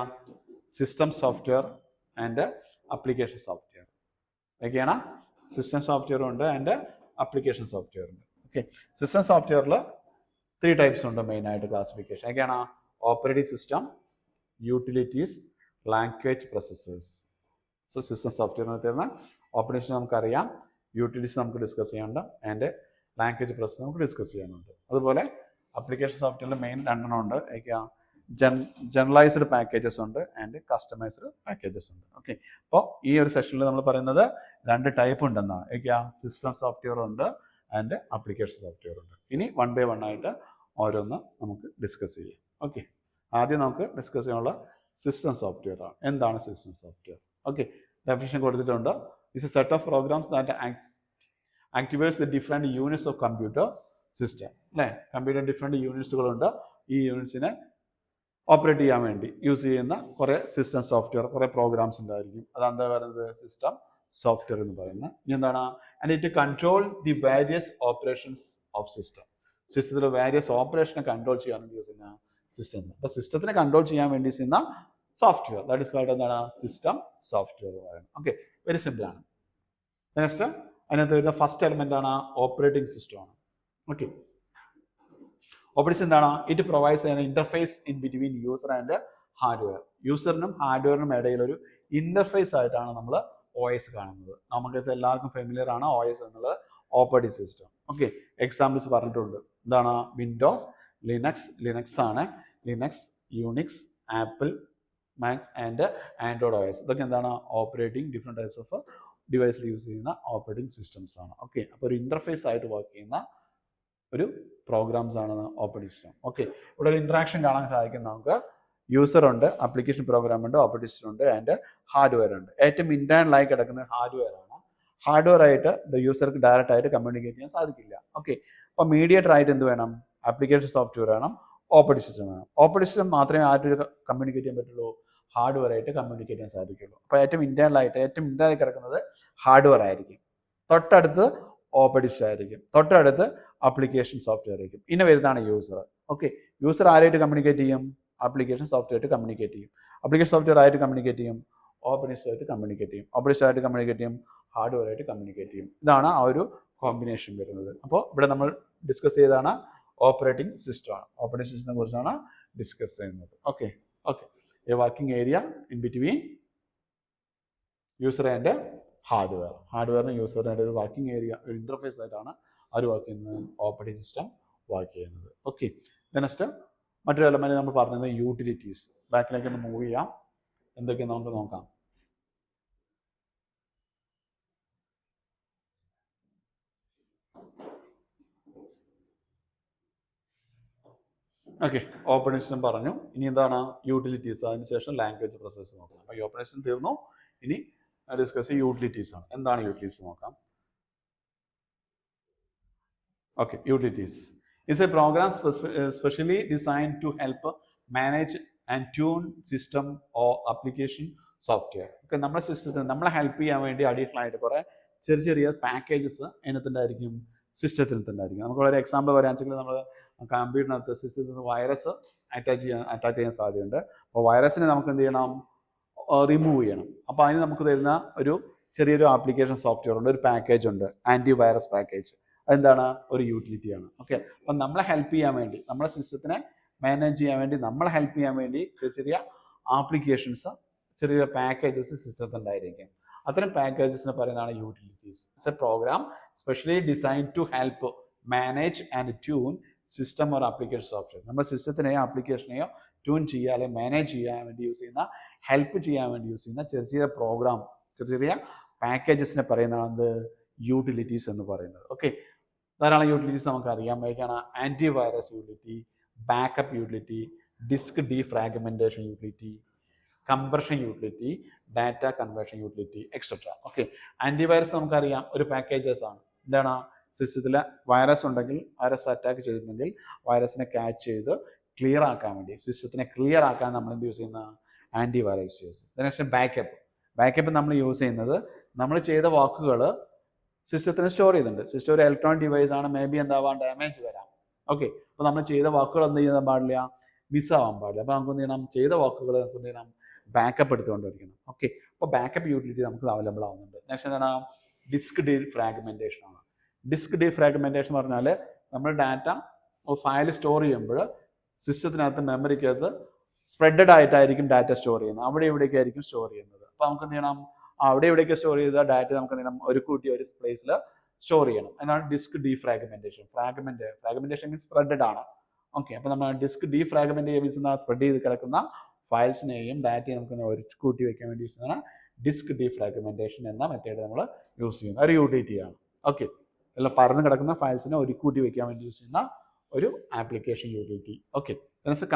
System software and application software. ഏതൊക്കെയാണ്? സിസ്റ്റം സോഫ്റ്റ്വെയർ ഉണ്ട് ആൻഡ് ആപ്ലിക്കേഷൻ സോഫ്റ്റ്വെയർ ഉണ്ട്. ഓക്കെ, സിസ്റ്റം സോഫ്റ്റ്വെയറിൽ 3 ടൈപ്സ് ഉണ്ട് മെയിനായിട്ട് ക്ലാസിഫിക്കേഷൻ. ഏതൊക്കെയാണ്? Operating system, utilities, language processors. So system സോഫ്റ്റ്വെയറിന് തരുന്ന ഓപ്പറേഷൻ നമുക്കറിയാം, യൂട്ടിലിറ്റീസ് നമുക്ക് ഡിസ്കസ് ചെയ്യാനുണ്ട്, ആൻഡ് ലാംഗ്വേജ് പ്രോസസ്സർ നമുക്ക് ഡിസ്കസ് ചെയ്യാനുണ്ട്. അതുപോലെ ആപ്ലിക്കേഷൻ സോഫ്റ്റ്വെയറിൽ മെയിൻ 2 ഉണ്ട്. ഏതൊക്കെയാണ്? ജനറലൈസ്ഡ് പാക്കേജസ് ഉണ്ട് ആൻഡ് കസ്റ്റമൈസ്ഡ് പാക്കേജസ് ഉണ്ട്. ഓക്കെ, അപ്പോൾ ഈ ഒരു സെഷനിൽ നമ്മൾ പറയുന്നത് 2 ടൈപ്പ് ഉണ്ടെന്നാണ്. ഏതൊക്കെയാണ്? സിസ്റ്റം സോഫ്റ്റ്വെയർ ഉണ്ട് ആൻഡ് ആപ്ലിക്കേഷൻ സോഫ്റ്റ്വെയർ ഉണ്ട്. ഇനി 1 ബൈ 1 ആയിട്ട് ഓരോന്ന് നമുക്ക് ഡിസ്കസ് ചെയ്യാം. ഓക്കെ, ആദ്യം നമുക്ക് ഡിസ്കസ് ചെയ്യാനുള്ള സിസ്റ്റം സോഫ്റ്റ്വെയർ ആണ്. എന്താണ് സിസ്റ്റം സോഫ്റ്റ്വെയർ? ഓക്കെ, ഡെഫിനിഷൻ കൊടുത്തിട്ടുണ്ട്. It's a set of programs that activates the different units of computer system അല്ലേ. കമ്പ്യൂട്ടർ ഡിഫറെൻറ്റ് യൂണിറ്റ്സുകളുണ്ട്. ഈ യൂണിറ്റ്സിനെ ഓപ്പറേറ്റ് ചെയ്യാൻ വേണ്ടി യൂസ് ചെയ്യുന്ന കുറേ സിസ്റ്റം സോഫ്റ്റ്വെയർ, കുറേ പ്രോഗ്രാംസ് ഉണ്ടായിരിക്കും. അതെന്താ പറയുന്നത്? സിസ്റ്റം സോഫ്റ്റ്വെയർ എന്ന് പറയുന്നത്. ഇനി എന്താണ്? And it control the various operations of system. സിസ്റ്റത്തിലെ വേരിയസ് ഓപ്പറേഷനെ കൺട്രോൾ ചെയ്യാൻ വേണ്ടി യൂസ് ചെയ്യുന്ന സിസ്റ്റം. അപ്പോൾ സിസ്റ്റത്തിനെ കൺട്രോൾ ചെയ്യാൻ വേണ്ടി ചെയ്യുന്ന സോഫ്റ്റ്വെയർ, ദാറ്റ് ഇസ് കോൾഡ് എന്താണ്? സിസ്റ്റം സോഫ്റ്റ്വെയർ പറയുന്നത്. ഓക്കെ, വെരി സിമ്പിൾ ആണ്. നെക്സ്റ്റ് അതിനകത്ത് വരുന്ന ഫസ്റ്റ് എലമെന്റ് ആണ് ഓപ്പറേറ്റിംഗ് സിസ്റ്റം ആണ്. ഓക്കെ, ഓപ്പറേഷൻ എന്താണ്? It provides an interface in between user and hardware. യൂസറിനും ഹാർഡ്വെയറിനും ഇടയിൽ ഒരു ഇന്റർഫേസ് ആയിട്ടാണ് നമ്മൾ OS കാണുന്നത്. നമുക്ക് എല്ലാവർക്കും ഫെമിലിയർ ആണ് OS എന്നുള്ളത്, ഓപ്പറേറ്റിംഗ് സിസ്റ്റം. ഓക്കെ, എക്സാമ്പിൾസ് പറഞ്ഞിട്ടുണ്ട്. എന്താണ്? വിൻഡോസ്, ലിനക്സ് ആണ്, Linux, Unix, Apple, Mac and Android OS. ഇതൊക്കെ എന്താണ്? ഓപ്പറേറ്റിംഗ് ഡിഫറെൻറ്റ് ടൈപ്സ് ഓഫ് ഡിവൈസിൽ യൂസ് ചെയ്യുന്ന ഓപ്പറേറ്റിംഗ് സിസ്റ്റംസ് ആണ്. ഓക്കെ, അപ്പോൾ ഒരു ഇന്റർഫേസ് ആയിട്ട് വർക്ക് ചെയ്യുന്ന ഒരു പ്രോഗ്രാംസ് ആണ് ഓപ്പറേറ്റിംഗ് സിസ്റ്റം. ഓക്കെ, ഇവിടെ ഒരു ഇന്ററാക്ഷൻ കാണാൻ സാധിക്കും. നമുക്ക് യൂസർ ഉണ്ട്, ആപ്ലിക്കേഷൻ പ്രോഗ്രാം ഉണ്ട്, ഓപ്പറേറ്റിംഗ് സിസ്റ്റം ഉണ്ട്, ആൻഡ് ഹാർഡ്വെയർ ഉണ്ട്. ഏറ്റവും ഇന്റേണലായി കിടക്കുന്നത് ഹാർഡ്വെയർ ആണ്. ഹാർഡ്വെയർ ആയിട്ട് യൂസർക്ക് ഡയറക്റ്റ് ആയിട്ട് കമ്മ്യൂണിക്കേറ്റ് ചെയ്യാൻ സാധിക്കില്ല. ഓക്കെ, അപ്പോൾ മീഡിയേറ്റർ ആയിട്ട് എന്ത് വേണം? ആപ്ലിക്കേഷൻ സോഫ്റ്റ്വെയർ വേണം, ഓപ്പറേറ്റിംഗ് സിസ്റ്റം വേണം. ഓപ്പറേറ്റിംഗ് സിസ്റ്റം മാത്രമേ ആയിട്ട് കമ്മ്യൂണിക്കേറ്റ് ചെയ്യാൻ പറ്റുള്ളൂ, ഹാർഡ്വെയർ ആയിട്ട് കമ്മ്യൂണിക്കേറ്റ് ചെയ്യാൻ സാധിക്കുള്ളൂ. അപ്പോൾ ഏറ്റവും ഇന്റേണലായി കിടക്കുന്നത് ഹാർഡ്വെയർ ആയിരിക്കും. തൊട്ടടുത്ത് ഓപ്പറേറ്റിംഗ് സിസ്റ്റം ആയിരിക്കും, തൊട്ടടുത്ത് ആപ്ലിക്കേഷൻ സോഫ്റ്റ്വെയർ ആയിരിക്കും. ഇനി വരുന്നതാണ് യൂസർ. ഓക്കെ, യൂസർ ആരായിട്ട് കമ്മ്യൂണിക്കേറ്റ് ചെയ്യും? ആപ്ലിക്കേഷൻ സോഫ്റ്റ്വെയർ ആയിട്ട് കമ്മ്യൂണിക്കേറ്റ് ചെയ്യും. ആപ്ലിക്കേഷൻ സോഫ്റ്റ്വെയർ ആയിട്ട് കമ്മ്യൂണിക്കേറ്റ് ചെയ്യും, ഓപ്പറേറ്റിംഗ് സിസ്റ്റം ആയിട്ട് കമ്മ്യൂണിക്കേറ്റ് ചെയ്യും. ഓപ്പറേറ്റിംഗ് സിസ്റ്റം ആയിട്ട് കമ്മ്യൂണിക്കേറ്റ് ചെയ്യും, ഹാർഡ്വെയർ ആയിട്ട് കമ്മ്യൂണിക്കേറ്റ് ചെയ്യും. ഇതാണ് ആ ഒരു കോമ്പിനേഷൻ വരുന്നത്. അപ്പോൾ ഇവിടെ നമ്മൾ ഡിസ്കസ് ചെയ്തതാണ് ഓപ്പറേറ്റിംഗ് സിസ്റ്റം ആണ്. ഓപ്പറേറ്റിംഗ് സിസ്റ്റത്തിനെ കുറിച്ചാണ് ഡിസ്കസ് ചെയ്യുന്നത്. Okay, a working area in between user and ഹാർഡ്വെയറിന് യൂസറിൻ്റെ ഒരു വർക്കിംഗ് ഏരിയ, ഒരു ഇൻ്റർഫേസ് ആയിട്ടാണ് അവർ വർക്ക് ചെയ്യുന്നത്, ഓപ്പറേറ്റിംഗ് സിസ്റ്റം വർക്ക് ചെയ്യുന്നത്. ഓക്കെ, നെക്സ്റ്റ് മറ്റൊരു എലമെന്റ് നമ്മൾ പറഞ്ഞത് യൂട്ടിലിറ്റീസ്. ബാക്കിലേക്ക് ഒന്ന് മൂവ് ചെയ്യാം. എന്തൊക്കെയാണ് നമുക്ക് നോക്കാം. ഓക്കെ, ഓപ്പറേറ്റിംഗ് സിസ്റ്റം പറഞ്ഞു. ഇനി എന്താണ് യൂട്ടിലിറ്റീസ്, അതിനുശേഷം ലാംഗ്വേജ് പ്രോസസ്സ് നോക്കാം. അപ്പോൾ ഈ ഓപ്പറേറ്റിംഗ് സിസ്റ്റം തീർന്നു. ഇനി ഡിസ്കസ് യൂട്ടിലിറ്റീസ് ആണ്. എന്താണ് യൂട്ടിലിറ്റീസ് നോക്കാം. Okay, utilities is a program specially designed to help manage and tune system or application software. Okay, നമ്മുടെ സിസ്റ്റത്തിന് നമ്മളെ ഹെൽപ്പ് ചെയ്യാൻ വേണ്ടി അഡീഷണൽ ആയിട്ട് കുറേ ചെറിയ ചെറിയ പാക്കേജസ് അതിനകത്തുണ്ടായിരിക്കും, സിസ്റ്റത്തിൽ ഉണ്ടായിരിക്കും. നമുക്ക് വളരെ എക്സാമ്പിൾ പറയുകയാണെന്ന് വെച്ചാൽ നമ്മൾ കമ്പ്യൂട്ടറിനകത്ത് സിസ്റ്റത്തിൽ നിന്ന് വൈറസ് അറ്റാക്ക് ചെയ്യാൻ സാധ്യതയുണ്ട്. അപ്പോൾ വൈറസിനെ നമുക്ക് എന്ത് ചെയ്യണം, റിമൂവ് ചെയ്യണം. അപ്പോൾ അതിന് നമുക്ക് തരുന്ന ഒരു ചെറിയൊരു ആപ്ലിക്കേഷൻ സോഫ്റ്റ്വെയർ ഉണ്ട്, ഒരു പാക്കേജ് ഉണ്ട്, ആൻറ്റി വൈറസ് പാക്കേജ്. അതെന്താണ്, ഒരു യൂട്ടിലിറ്റിയാണ്. ഓക്കെ, അപ്പം നമ്മളെ ഹെൽപ്പ് ചെയ്യാൻ വേണ്ടി, നമ്മുടെ സിസ്റ്റത്തിനെ മാനേജ് ചെയ്യാൻ വേണ്ടി, നമ്മളെ ഹെൽപ്പ് ചെയ്യാൻ വേണ്ടി ചെറിയ ചെറിയ ആപ്ലിക്കേഷൻസ്, ചെറിയ പാക്കേജസ് സിസ്റ്റത്തിൽ ഉണ്ടായിരിക്കും. അത്തരം പാക്കേജസിനെ പറയുന്നതാണ് utilities. It's a program specially design to help manage and tune system or application software. നമ്മുടെ സിസ്റ്റത്തിനെയോ ആപ്ലിക്കേഷനെയോ ട്യൂൺ ചെയ്യുക അല്ലെങ്കിൽ മാനേജ് ചെയ്യാൻ വേണ്ടി യൂസ് ചെയ്യുന്ന, ഹെൽപ്പ് ചെയ്യാൻ വേണ്ടി യൂസ് ചെയ്യുന്ന ചെറിയ ചെറിയ പ്രോഗ്രാം, ചെറിയ ചെറിയ പാക്കേജസിനെ പറയുന്നതാണ് യൂട്ടിലിറ്റീസ് എന്ന് പറയുന്നത്. ഓക്കെ, ധാരാളം യൂട്ടിലിറ്റീസ് നമുക്ക് അറിയാം. ഏതൊക്കെയാണ്? Anti virus utility, backup utility, disk defragmentation utility, compression utility, data conversion utility, etcetera. Okay, antivirus നമുക്കറിയാം, ഒരു പാക്കേജസ് ആണ്. എന്താണ്, സിസ്റ്റത്തിൽ വൈറസ് ഉണ്ടെങ്കിൽ, വൈറസ് അറ്റാക്ക് ചെയ്തിട്ടുണ്ടെങ്കിൽ വൈറസിനെ ക്യാച്ച് ചെയ്ത് ക്ലിയർ ആക്കാൻ വേണ്ടി, സിസ്റ്റത്തിനെ ക്ലിയർ ആക്കാൻ നമ്മൾ എന്ത് യൂസ് ചെയ്യുന്ന, ആൻറ്റിവൈറസ് യൂസ്. നെക്സ്റ്റ് ബാക്കപ്പ് നമ്മൾ യൂസ് ചെയ്യുന്നത്, നമ്മൾ ചെയ്ത വാക്കുകൾ സിസ്റ്റത്തിന് സ്റ്റോർ ചെയ്തിട്ടുണ്ട്. സിസ്റ്റം ഒരു ഇലക്ട്രോണിക് ഡിവൈസ് ആണ്, മേ ബി എന്താവാൻ ഡാമേജ് വരാം. ഓക്കെ, അപ്പോൾ നമ്മൾ ചെയ്ത വാക്കുകൾ എന്ത് ചെയ്യാൻ പാടില്ല, മിസ്സാവാൻ പാടില്ല. അപ്പോൾ നമുക്ക് എന്ത് ചെയ്യണം, ചെയ്ത വാക്കുകൾ നമുക്ക് എന്ത് ചെയ്യണം, ബാക്കപ്പ് എടുത്തുകൊണ്ടിരിക്കണം. ഓക്കെ, അപ്പോൾ ബാക്കപ്പ് യൂട്ടിലിറ്റി നമുക്ക് അവൈലബിൾ ആവുന്നുണ്ട്. നെക്സ്റ്റ് എന്താണ്, ഡിസ്ക് ഡീഫ്രാഗ്മെൻറ്റേഷൻ ആണ്. ഡിസ്ക് ഡീഫ്രാഗ്മെൻറ്റേഷൻ പറഞ്ഞാൽ നമ്മൾ ഡാറ്റ ഫയൽ സ്റ്റോർ ചെയ്യുമ്പോൾ സിസ്റ്റത്തിനകത്ത് മെമ്മറിക്കകത്ത് സ്പ്രെഡഡ് ആയിട്ടായിരിക്കും ഡാറ്റ സ്റ്റോർ ചെയ്യുന്നത്, അവിടെ ഇവിടേക്കായിരിക്കും സ്റ്റോർ ചെയ്യുന്നത്. അപ്പോൾ നമുക്ക് എന്ത് ചെയ്യണം, അവിടെ ഇവിടേക്ക് സ്റ്റോർ ചെയ്ത ഡാറ്റ നമുക്ക് എന്ത് ചെയ്യണം, ഒരു കൂട്ടി ഒരു പ്ലേസിൽ സ്റ്റോർ ചെയ്യണം. എന്നാണ് disk defragmentation. Fragmentation means spreaded ആണ്. ഓക്കെ, അപ്പോൾ നമ്മൾ ഡിസ്ക് ഡീഫ്രാഗ്മെൻറ്റ് മീൻസ് സ്പ്രെഡ് ചെയ്ത് കിടക്കുന്ന ഫയൽസിനെയും ഡാറ്റയും നമുക്ക് ഒരു കൂട്ടി വയ്ക്കാൻ വേണ്ടി യൂസ് ചെയ്യുന്നതാണ് ഡിസ്ക് ഡീഫ്രാഗ്മെൻറ്റേഷൻ എന്ന മെത്തേഡ് നമ്മൾ യൂസ് ചെയ്യുന്നത്. ഒരു യൂട്ടിലിറ്റിയാണ്. ഓക്കെ, എല്ലാം പറന്ന് കിടക്കുന്ന ഫയൽസിനെ ഒരു കൂട്ടി വയ്ക്കാൻ വേണ്ടി യൂസ് ചെയ്യുന്ന ഒരു application utility. Okay,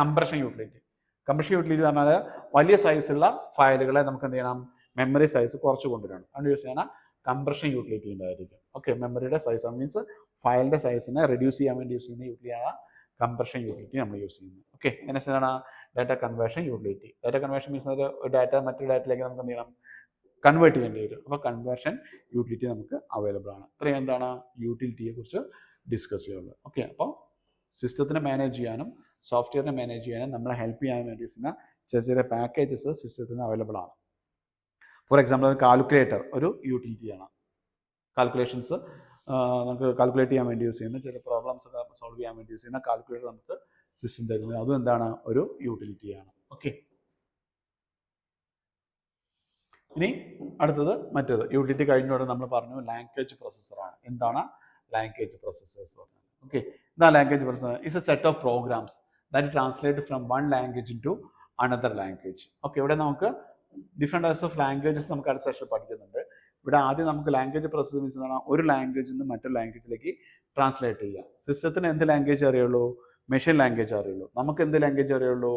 compression utility. Compression utility എന്ന് പറഞ്ഞാൽ വലിയ സൈസുള്ള ഫയലുകളെ നമുക്ക് എന്ത് ചെയ്യണം, മെമ്മറി സൈസ് കുറച്ച് കൊണ്ടുവരണം. അതുകൊണ്ട് യൂസ് ചെയ്യുന്ന കംപ്രഷൻ യൂട്ടിലിറ്റി ഉണ്ടായിരിക്കും. ഓക്കെ, മെമ്മറിയുടെ സൈസ് മീൻസ് ഫയലിൻ്റെ സൈസിനെ റെഡ്യൂസ് ചെയ്യാൻ വേണ്ടി യൂസ് ചെയ്യുന്ന യൂട്ടിലിറ്റിയാണ് കംപ്രഷൻ യൂട്ടിലിറ്റി നമ്മൾ യൂസ് ചെയ്യുന്നത്. ഓക്കെ, നെക്സ്റ്റ് എന്താണ്, data conversion utility. Data conversion means ഒരു ഡാറ്റ മറ്റൊരു ഡാറ്റയിലേക്ക് നമുക്ക് എന്ത് ചെയ്യണം, കൺവേർട്ട് ചെയ്യേണ്ടി വരും. അപ്പോൾ കൺവേർഷൻ യൂട്ടിലിറ്റി നമുക്ക് അവൈലബിൾ ആണ്. ഇത്രയും എന്താണ് യൂട്ടിലിറ്റിയെ കുറിച്ച് ഡിസ്കസ് ചെയ്യുന്നത്. ഓക്കെ, അപ്പോൾ സിസ്റ്റത്തിനെ മാനേജ് ചെയ്യാനും സോഫ്റ്റ്വെയറിനെ മാനേജ് ചെയ്യാനും നമ്മളെ ഹെൽപ്പ് ചെയ്യാൻ വേണ്ടി യൂസ് ചെയ്യുന്ന ചെറിയ ചെറിയ പാക്കേജസ് സിസ്റ്റത്തിന് അവൈലബിൾ ആണ്. ഫോർ എക്സാമ്പിൾ, ഒരു കാൽക്കുലേറ്റർ ഒരു യൂട്ടിലിറ്റിയാണ്. കാൽക്കുലേഷൻസ് നമുക്ക് കാൽക്കുലേറ്റ് ചെയ്യാൻ വേണ്ടി യൂസ് ചെയ്യുന്ന, ചില പ്രോബ്ലംസ് ഒക്കെ സോൾവ് ചെയ്യാൻ വേണ്ടി യൂസ് ചെയ്യുന്ന കാൽക്കുലേറ്റർ നമുക്ക് സിസ്റ്റം തരുന്നത്, അതും എന്താണ്, ഒരു യൂട്ടിലിറ്റിയാണ്. ഓക്കെ, ഇനി അടുത്തത് മറ്റേത് യൂട്ടിലിറ്റി കഴിഞ്ഞോടെ നമ്മൾ പറഞ്ഞു ലാംഗ്വേജ് പ്രോസസ്സറാണ്. എന്താണ് ലാംഗ്വേജ് പ്രോസസ്സേഴ്സ് പറഞ്ഞാൽ? ഓക്കെ, എന്താ language processor? Is a set of programs that translate from one language in to another language. Okay, ഇവിടെ നമുക്ക് ഡിഫറെൻറ്റ് ടൈപ്സ് ഓഫ് ലാംഗ്വേജസ് നമുക്ക് അടുത്ത സെഷൻ പഠിക്കുന്നുണ്ട്. ഇവിടെ ആദ്യം നമുക്ക് ലാംഗ്വേജ് പ്രോസസ്സ് മീൻസ് എന്താണ്, ഒരു ലാംഗ്വേജിൽ നിന്ന് മറ്റൊരു ലാംഗ്വേജിലേക്ക് ട്രാൻസ്ലേറ്റ് ചെയ്യുക. സിസ്റ്റത്തിന് എന്ത് ലാംഗ്വേജ് അറിയുള്ളൂ? മെഷീൻ ലാംഗ്വേജ് അറിയുള്ളൂ. നമുക്ക് എന്ത് ലാംഗ്വേജ് അറിയുള്ളൂ?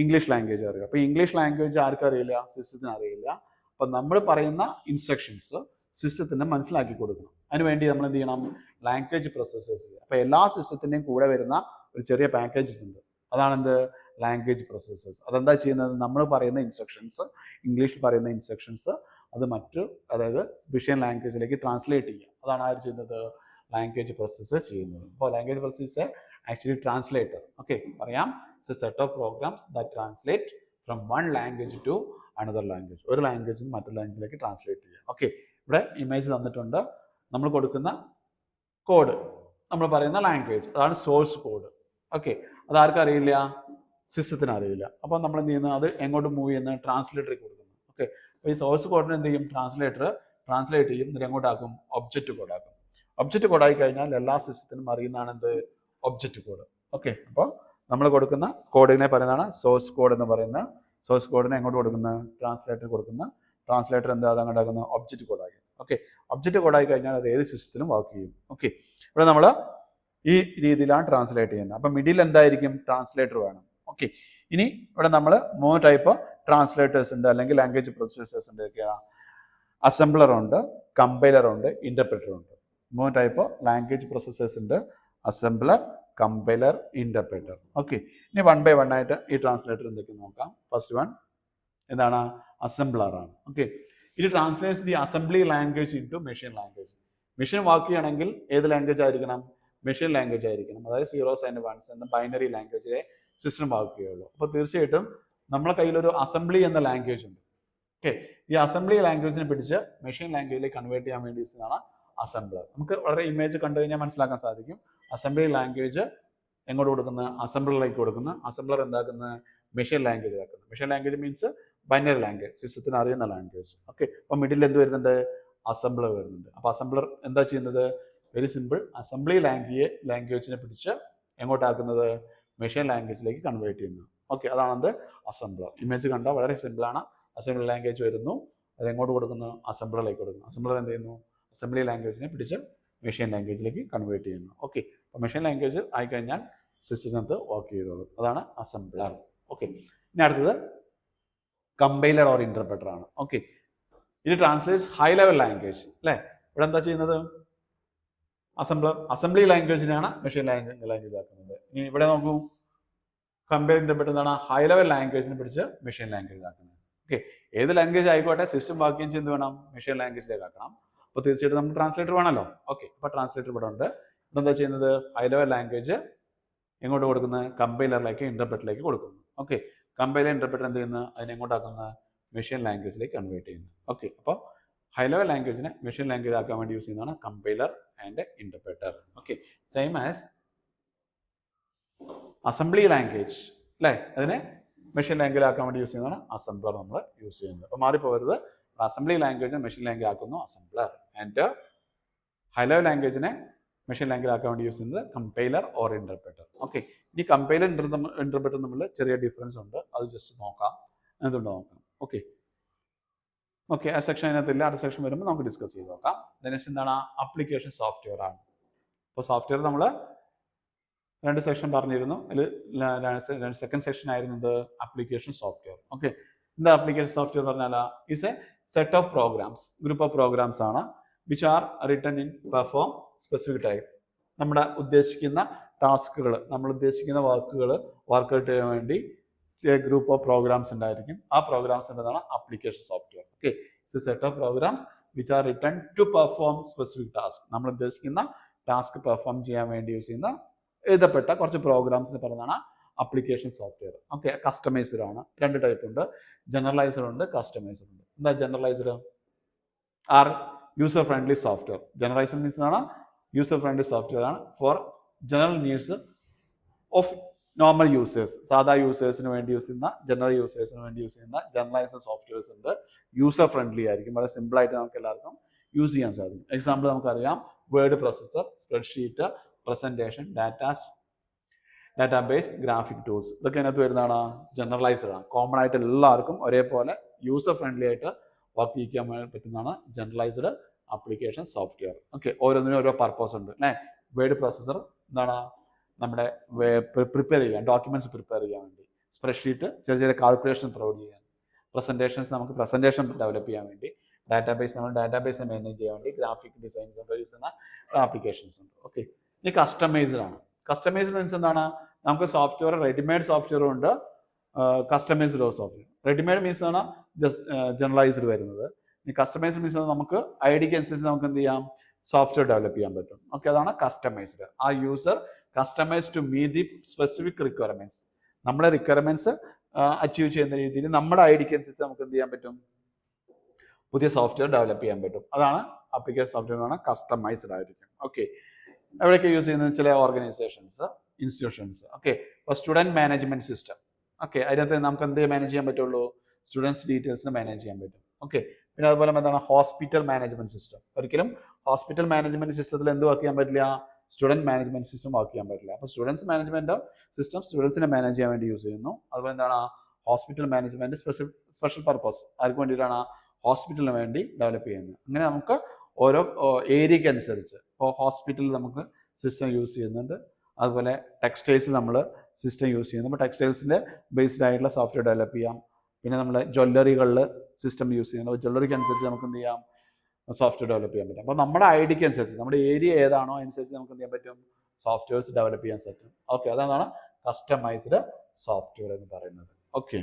ഇംഗ്ലീഷ് ലാംഗ്വേജ് അറിയുള്ളൂ. അപ്പോൾ ഇംഗ്ലീഷ് ലാംഗ്വേജ് ആർക്കും അറിയില്ല? സിസ്റ്റത്തിന് അറിയില്ല. അപ്പോൾ നമ്മൾ പറയുന്ന ഇൻസ്ട്രക്ഷൻസ് സിസ്റ്റത്തിന് മനസ്സിലാക്കി കൊടുക്കണം. അതിനുവേണ്ടി നമ്മൾ എന്ത് ചെയ്യണം? ലാംഗ്വേജ് പ്രോസസ്സേഴ്സ് ചെയ്യുക. അപ്പോൾ എല്ലാ സിസ്റ്റത്തിൻ്റെയും കൂടെ വരുന്ന ഒരു ചെറിയ പാക്കേജസ് ഉണ്ട്. അതാണെന്ത്? Language processors. അതെന്താ ചെയ്യുന്നത്? നമ്മൾ പറയുന്ന ഇൻസ്ട്രക്ഷൻസ്, ഇംഗ്ലീഷിൽ പറയുന്ന ഇൻസ്ട്രക്ഷൻസ് അത് അതായത് സ്പെഷ്യൽ ലാംഗ്വേജിലേക്ക് ട്രാൻസ്ലേറ്റ് ചെയ്യുക. അതാണ് ആര് ചെയ്യുന്നത്? ലാംഗ്വേജ് പ്രോസസ്സേഴ്സ് ചെയ്യുന്നത്. അപ്പോൾ language processors actually translator. Okay, പറയാം, it's a set of programs that translate from one language to another language. ഒരു ലാംഗ്വേജിൽ നിന്ന് മറ്റൊരു ലാംഗ്വേജിലേക്ക് ട്രാൻസ്ലേറ്റ് ചെയ്യുക. ഓക്കെ, ഇവിടെ ഇമേജ് തന്നിട്ടുണ്ട്. നമ്മൾ കൊടുക്കുന്ന കോഡ്, നമ്മൾ പറയുന്ന ലാംഗ്വേജ്, അതാണ് സോഴ്സ് കോഡ്. ഓക്കെ, അതാർക്കും അറിയില്ല? സിസ്റ്റത്തിന് അറിയില്ല. അപ്പോൾ നമ്മൾ എന്ത് ചെയ്യുന്നത്? അത് എങ്ങോട്ട് മൂവ് ചെയ്യുന്നത്? ട്രാൻസ്ലേറ്ററിൽ കൊടുക്കുന്നു. ഓക്കെ, അപ്പോൾ ഈ സോഴ്സ് കോഡിനെ എന്ത് ചെയ്യും, ട്രാൻസ്ലേറ്റ് ചെയ്യും, എന്നിട്ട് എങ്ങോട്ടാക്കും, ഒബ്ജക്റ്റ് കോഡാക്കും. ഒബ്ജക്റ്റ് കോഡായി കഴിഞ്ഞാൽ എല്ലാ സിസ്റ്റത്തിനും അറിയുന്നതാണ് എന്ത്, ഒബ്ജക്റ്റ് കോഡ്. ഓക്കെ, അപ്പോൾ നമ്മൾ കൊടുക്കുന്ന കോഡിനെ പറയുന്നതാണ് സോഴ്സ് കോഡ് എന്ന് പറയുന്ന. സോഴ്സ് കോഡിനെ എങ്ങോട്ട് കൊടുക്കുന്ന, ട്രാൻസ്ലേറ്റർ കൊടുക്കുന്ന. ട്രാൻസ്ലേറ്റർ എന്താ അതങ്ങോട്ടാക്കുന്ന, ഒബ്ജക്റ്റ് കോഡാക്കി. ഓക്കെ, ഒബ്ജക്റ്റ് കോഡായി കഴിഞ്ഞാൽ അത് ഏത് സിസ്റ്റത്തിനും വർക്ക് ചെയ്യും. ഓക്കെ, ഇവിടെ നമ്മൾ ഈ രീതിയിലാണ് ട്രാൻസ്ലേറ്റ് ചെയ്യുന്നത്. അപ്പം മിഡിൽ എന്തായിരിക്കും, ട്രാൻസ്ലേറ്റർ വേണം. ഓക്കെ, ഇനി ഇവിടെ നമ്മൾ 3 ടൈപ്പ് ട്രാൻസ്ലേറ്റേഴ്സ് ഉണ്ട്, അല്ലെങ്കിൽ ലാംഗ്വേജ് പ്രൊസസ്സേഴ്സ് ഉണ്ട്. അസംബ്ലർ ഉണ്ട്, കമ്പൈലർ ഉണ്ട്, ഇന്റർപ്രറ്റർ ഉണ്ട്. 3 ടൈപ്പ് ലാംഗ്വേജ് പ്രൊസസ്സേഴ്സ് ഉണ്ട്, അസംബ്ലർ, കമ്പൈലർ, ഇന്റർപ്രറ്റർ. ഓക്കെ, ഇനി 1 by 1 ആയിട്ട് ഈ ട്രാൻസ്ലേറ്റർ എന്തൊക്കെ നോക്കാം. ഫസ്റ്റ് വൺ എന്താണ്, അസംബ്ലർ ആണ്. ഓക്കെ, ഇത് translates the assembly language in to machine language. Machine work ചെയ്യണമെങ്കിൽ ഏത് ലാംഗ്വേജ് ആയിരിക്കണം, മെഷീൻ ലാംഗ്വേജ് ആയിരിക്കണം. അതായത് 0s and 1s എന്ന ബൈനറി ലാംഗ്വേജിലെ സിസ്റ്റം വർക്ക് ചെയ്യുള്ളൂ. അപ്പോൾ തീർച്ചയായിട്ടും നമ്മളെ കയ്യിലൊരു അസംബ്ലി എന്ന ലാംഗ്വേജ് ഉണ്ട്. ഓക്കെ, ഈ അസംബ്ലി ലാംഗ്വേജിനെ പിടിച്ച് മെഷീൻ ലാംഗ്വേജിലേക്ക് കൺവേർട്ട് ചെയ്യാൻ വേണ്ടി യൂസ് അസംബ്ലർ. നമുക്ക് വളരെ ഇമേജ് കണ്ടു കഴിഞ്ഞാൽ മനസ്സിലാക്കാൻ സാധിക്കും. അസംബ്ലി ലാംഗ്വേജ് എങ്ങോട്ട് കൊടുക്കുന്ന, അസംബ്ലറിലേക്ക് കൊടുക്കുന്ന. അസംബ്ലർ എന്താക്കുന്ന, മെഷീൻ ലാംഗ്വേജ് ആക്കുന്നത്. Machine language means binary language, സിസ്റ്റത്തിന് അറിയുന്ന ലാംഗ്വേജ്. ഓക്കെ, അപ്പോൾ മിഡിൽ എന്ത് വരുന്നുണ്ട്, അസംബ്ലർ വരുന്നുണ്ട്. അപ്പോൾ അസംബ്ലർ എന്താ ചെയ്യുന്നത്, വെരി സിമ്പിൾ, അസംബ്ലി ലാംഗ്വേജിനെ പിടിച്ച് എങ്ങോട്ടാക്കുന്നത്, മെഷീൻ ലാംഗ്വേജിലേക്ക് കൺവേർട്ട് ചെയ്യുന്നു. ഓക്കെ, അതാണത് അസംബ്ലർ. ഇമേജ് കണ്ടാൽ വളരെ സിമ്പിളാണ്. അസംബ്ലി ലാംഗ്വേജ് വരുന്നു, അത് എങ്ങോട്ട് കൊടുക്കുന്നു, അസംബ്ലറിലേക്ക് കൊടുക്കുന്നു. അസംബ്ലർ എന്ത് ചെയ്യുന്നു, അസംബ്ലി ലാംഗ്വേജിനെ പിടിച്ച് മെഷീൻ ലാംഗ്വേജിലേക്ക് കൺവേർട്ട് ചെയ്യുന്നു. ഓക്കെ, അപ്പോൾ മെഷീൻ ലാംഗ്വേജ് ആയിക്കഴിഞ്ഞാൽ സിസ്റ്റത്തിനകത്ത് വർക്ക് ചെയ്തോളും. അതാണ് അസംബ്ലർ. ഓക്കെ, ഇനി അടുത്തത് കമ്പൈലർ ഓർ ഇന്റർപ്രറ്റർ ആണ്. ഓക്കെ, ഇത് ട്രാൻസ്ലേറ്റ്സ് ഹൈ ലെവൽ ലാംഗ്വേജ് അല്ലേ. ഇവിടെ എന്താ ചെയ്യുന്നത്, അസംബ്ലി ലാംഗ്വേജിനാണ് മെഷീൻ ലാംഗ്വേജ് ആക്കുന്നത്. ഇനി ഇവിടെ നോക്കൂ, കമ്പൈലർ ഇന്റർപ്രറ്റർ എന്താണ്, ഹൈ ലെവൽ ലാംഗ്വേജിനെ പിടിച്ച് മെഷീൻ ലാംഗ്വേജ് ആക്കുന്നത്. ഓക്കെ, ഏത് ലാംഗ്വേജ് ആയിക്കോട്ടെ, സിസ്റ്റം വാക്യം ചെയ്ത് വേണം മെഷീൻ ലാംഗ്വേജിലേക്ക് ആക്കണം. അപ്പോൾ തീർച്ചയായിട്ടും നമുക്ക് ട്രാൻസ്ലേറ്റർ വേണമല്ലോ. ഓക്കെ, അപ്പോൾ ട്രാൻസ്ലേറ്റർ ഇവിടെ ഉണ്ട്. ഇതെന്താ ചെയ്യുന്നത്, ഹൈ ലെവൽ ലാംഗ്വേജ് എങ്ങോട്ട് കൊടുക്കുന്നത്, കമ്പൈലറിലേക്ക്, ഇന്റർപ്രറ്ററിലേക്ക് കൊടുക്കുന്നു. ഓക്കെ, കമ്പൈലർ ഇന്റർപ്രറ്റർ എന്ത് ചെയ്യുന്നത്, അതിനെ എങ്ങോട്ടാക്കുന്ന, മെഷീൻ ലാംഗ്വേജിലേക്ക് കൺവേർട്ട് ചെയ്യുന്നു. ഓക്കെ, അപ്പോൾ ഹൈ ലെവൽ ലാംഗ്വേജിനെ മെഷീൻ ലാംഗ്വേജ് ആക്കാൻ വേണ്ടി യൂസ് ചെയ്യുന്നതാണ് compiler and interpreter. Okay, same as assembly language അല്ലേ, അതിനെ മെഷീൻ ലാംഗ്വേജ് ആക്കാൻ വേണ്ടി യൂസ് ചെയ്യുന്നതാണ് അസംബ്ലർ നമ്മൾ യൂസ് ചെയ്യുന്നത്. അപ്പോൾ മാറിപ്പോകരുത്, അസംബ്ലി ലാംഗ്വേജിനെ മെഷീൻ ലാംഗ്വേജ് ആക്കുന്നു അസംബ്ലർ, ആൻഡ് ഹൈ ലെവൽ ലാംഗ്വേജിനെ മെഷീൻ ലാംഗ്വേജ് ആക്കാൻ വേണ്ടി യൂസ് ചെയ്യുന്നത് കമ്പൈലർ ഓർ ഇന്റർപ്രറ്റർ. ഓക്കെ, ഈ കമ്പൈലർ ഇന്റർപ്രറ്റർ തമ്മിൽ ചെറിയ ഡിഫറൻസ് ഉണ്ട്, അത് ജസ്റ്റ് നോക്കാം, എന്തുകൊണ്ട് നോക്കാം. ഓക്കെ, ആ സെക്ഷൻ അതിനകത്തില്ല, അടുത്ത സെക്ഷൻ വരുമ്പോൾ നമുക്ക് ഡിസ്കസ് ചെയ്ത് നോക്കാം. നെക്സ്റ്റ് എന്താണ്, ആപ്ലിക്കേഷൻ സോഫ്റ്റ്വെയർ ആണ്. അപ്പോൾ സോഫ്റ്റ്വെയർ നമ്മൾ 2 സെക്ഷൻ പറഞ്ഞിരുന്നു. അതിൽ സെക്കൻഡ് സെക്ഷൻ ആയിരുന്നത് ആപ്ലിക്കേഷൻ സോഫ്റ്റ്വെയർ. ഓക്കെ, എന്താ ആപ്ലിക്കേഷൻ സോഫ്റ്റ്വെയർ പറഞ്ഞാൽ, is a set of programs, group of programs ആണ്, which are written in perform specific type. നമ്മുടെ ഉദ്ദേശിക്കുന്ന ടാസ്കുകൾ, നമ്മൾ ഉദ്ദേശിക്കുന്ന വർക്ക് ഔട്ട് ചെയ്യാൻ വേണ്ടി ഗ്രൂപ്പ് ഓഫ് പ്രോഗ്രാംസ് ഉണ്ടായിരിക്കും. ആ പ്രോഗ്രാംസ് എന്താണ് application software. Okay, it's a set of programs which are written to perform specific task. നമ്മൾ ഉദ്ദേശിക്കുന്ന ടാസ്ക് പെർഫോം ചെയ്യാൻ വേണ്ടി യൂസ് ചെയ്യുന്ന എഴുതപ്പെട്ട കുറച്ച് പ്രോഗ്രാംസിന് പറയുന്നതാണ് ആപ്ലിക്കേഷൻ സോഫ്റ്റ്വെയർ. ഓക്കെ, കസ്റ്റമൈസ്ഡ് ആണ്. 2 ടൈപ്പ് ഉണ്ട്, ജനറലൈസ്ഡ് ഉണ്ട്, കസ്റ്റമൈസ്ഡ് ഉണ്ട്. എന്താ generalised, or user friendly software. Generalised means ആണ് യൂസർ ഫ്രണ്ട്ലി സോഫ്റ്റ്വെയർ ആണ് for general needs of normal users. സാധാ യൂസേഴ്സിന് വേണ്ടി യൂസ് ചെയ്യുന്ന, ജനറൽ യൂസേഴ്സിന് വേണ്ടി യൂസ് ചെയ്യുന്ന ജനറലൈസ്ഡ് സോഫ്റ്റ്വെയർസ് ഉണ്ട്. യൂസർ ഫ്രണ്ട്ലി ആയിരിക്കും, വളരെ സിമ്പിൾ ആയിട്ട് നമുക്ക് എല്ലാവർക്കും യൂസ് ചെയ്യാൻ സാധിക്കും. എക്സാമ്പിൾ നമുക്കറിയാം, word processor, spreadsheet, presentation, database, graphic tools. ഇതൊക്കെ അതിനകത്ത് വരുന്നതാണ് ജനറലൈസ്ഡ് ആണ്. കോമൺ ആയിട്ട് എല്ലാവർക്കും ഒരേപോലെ യൂസർ ഫ്രണ്ട്ലി ആയിട്ട് വർക്ക് ചെയ്യാൻ പറ്റുന്നതാണ് ജനറലൈസ്ഡ് ആപ്ലിക്കേഷൻ സോഫ്റ്റ്വെയർ. ഓക്കെ, ഓരോന്നിനും ഓരോ പർപ്പസ് ഉണ്ട് അല്ലേ. വേർഡ് പ്രോസസ്സർ എന്താണ്, നമ്മുടെ പ്രിപ്പയർ ചെയ്യാൻ, ഡോക്യുമെന്റ്സ് പ്രിപ്പയർ ചെയ്യാൻ വേണ്ടി. സ്പ്രെഡ്ഷീറ്റ് ചെറിയ കാൽക്കുലേഷൻ പ്രൊവൈഡ് ചെയ്യാൻ. പ്രസന്റേഷൻസ് നമുക്ക് പ്രസന്റേഷൻ ഡെവലപ്പ് ചെയ്യാൻ വേണ്ടി. ഡാറ്റാബേസ് നമ്മൾ ഡാറ്റാബേസിനെ മാനേജ് ചെയ്യാൻ വേണ്ടി ഗ്രാഫിക് ഡിസൈൻസ് ഒക്കെ യൂസ് ചെയ്യുന്ന ആപ്ലിക്കേഷൻസ് ഉണ്ട്. ഓക്കെ, ഇനി കസ്റ്റമൈസ്ഡ് ആണ്. കസ്റ്റമൈസ്ഡ് മീൻസ് എന്താണ്, നമുക്ക് സോഫ്റ്റ്വെയർ റെഡിമെയ്ഡ് സോഫ്റ്റ്വെയർ ഉണ്ട്, കസ്റ്റമൈസ്ഡ് സോഫ്റ്റ്വെയർ. റെഡിമെയ്ഡ് മീൻസ് ആണ് ജനറലൈസ്ഡ് വരുന്നത്. ഇനി കസ്റ്റമൈസ്ഡ് മീൻസ് നമുക്ക് ഐഡിക്ക് അനുസരിച്ച് നമുക്ക് എന്ത് ചെയ്യാം, സോഫ്റ്റ്വെയർ ഡെവലപ്പ് ചെയ്യാൻ പറ്റും. ഓക്കെ, അതാണ് കസ്റ്റമൈസ്ഡ്. ആ user customise to meet the specific requirements. നമ്മുടെ റിക്വയർമെന്റ്സ് അച്ചീവ് ചെയ്യുന്ന രീതിയിൽ നമ്മുടെ ഐഡിക്ക് അനുസരിച്ച് നമുക്ക് എന്ത് ചെയ്യാൻ പറ്റും, പുതിയ സോഫ്റ്റ്വെയർ ഡെവലപ്പ് ചെയ്യാൻ പറ്റും. അതാണ് ആപ്ലിക്കേഷൻ സോഫ്റ്റ്വെയർ എന്ന് പറഞ്ഞാൽ കസ്റ്റമൈസ്ഡ് ആയിരിക്കും. ഓക്കെ, എവിടെയൊക്കെ യൂസ് ചെയ്യുന്നത്, ചില ഓർഗനൈസേഷൻസ്, ഇൻസ്റ്റിറ്റ്യൂഷൻസ്. ഓക്കെ, ഇപ്പോൾ സ്റ്റുഡൻറ് മാനേജ്മെന്റ് സിസ്റ്റം. ഓക്കെ, അതിനകത്ത് നമുക്ക് എന്ത് മാനേജ് ചെയ്യാൻ പറ്റുള്ളൂ, സ്റ്റുഡൻസ് ഡീറ്റെയിൽസിന് മാനേജ് ചെയ്യാൻ പറ്റും. ഓക്കെ. പിന്നെ അതുപോലെ എന്താണ് ഹോസ്പിറ്റൽ മാനേജ്മെന്റ് സിസ്റ്റം. ഒരിക്കലും ഹോസ്പിറ്റൽ മാനേജ്മെന്റ് സിസ്റ്റത്തിൽ എന്ത് വർക്ക് ചെയ്യാൻ പറ്റില്ല? സ്റ്റുഡൻറ് മാനേജ്മെന്റ് സിസ്റ്റം വർക്ക് ചെയ്യാൻ പറ്റില്ല. അപ്പോൾ സ്റ്റുഡൻസ് മാനേജ്മെന്റ് സിസ്റ്റം സ്റ്റുഡൻസിനെ മാനേജ് ചെയ്യാൻ വേണ്ടി യൂസ് ചെയ്യുന്നു. അതുപോലെ എന്താണ് ഹോസ്പിറ്റൽ മാനേജ്മെന്റ് സ്പെഷ്യൽ പർപ്പസ് ആർക്ക് വേണ്ടിയിട്ടാണ്? ഹോസ്പിറ്റലിന് വേണ്ടി ഡെവലപ്പ് ചെയ്യുന്നത്. അങ്ങനെ നമുക്ക് ഓരോ ഏരിയയ്ക്ക് അനുസരിച്ച് ഇപ്പോൾ ഹോസ്പിറ്റലിൽ നമുക്ക് സിസ്റ്റം യൂസ് ചെയ്യുന്നുണ്ട്. അതുപോലെ ടെക്സ്റ്റൈൽസിൽ നമ്മൾ സിസ്റ്റം യൂസ് ചെയ്യുന്നു. അപ്പോൾ ടെക്സ്റ്റൈൽസിൻ്റെ ബേസ്ഡ് ആയിട്ടുള്ള സോഫ്റ്റ്വെയർ ഡെവലപ്പ് ചെയ്യാം. പിന്നെ നമ്മൾ ജ്വല്ലറികളിൽ സിസ്റ്റം യൂസ് ചെയ്യുന്നത്. ജ്വല്ലറിക്ക് അനുസരിച്ച് നമുക്ക് എന്ത് ചെയ്യാം? സോഫ്റ്റ്വെയർ ഡെവലപ്പ് ചെയ്യാൻ പറ്റും. അപ്പോൾ നമ്മുടെ ഐഡിയക്ക് അനുസരിച്ച് നമ്മുടെ ഏരിയ ഏതാണോ അനുസരിച്ച് നമുക്ക് എന്ത് ചെയ്യാൻ പറ്റും? സോഫ്റ്റ്വെയർസ് ഡെവലപ്പ് ചെയ്യാൻ പറ്റും. ഓക്കെ, അതാണ് കസ്റ്റമൈസ്ഡ് സോഫ്റ്റ്വെയർ എന്ന് പറയുന്നത്. ഓക്കെ,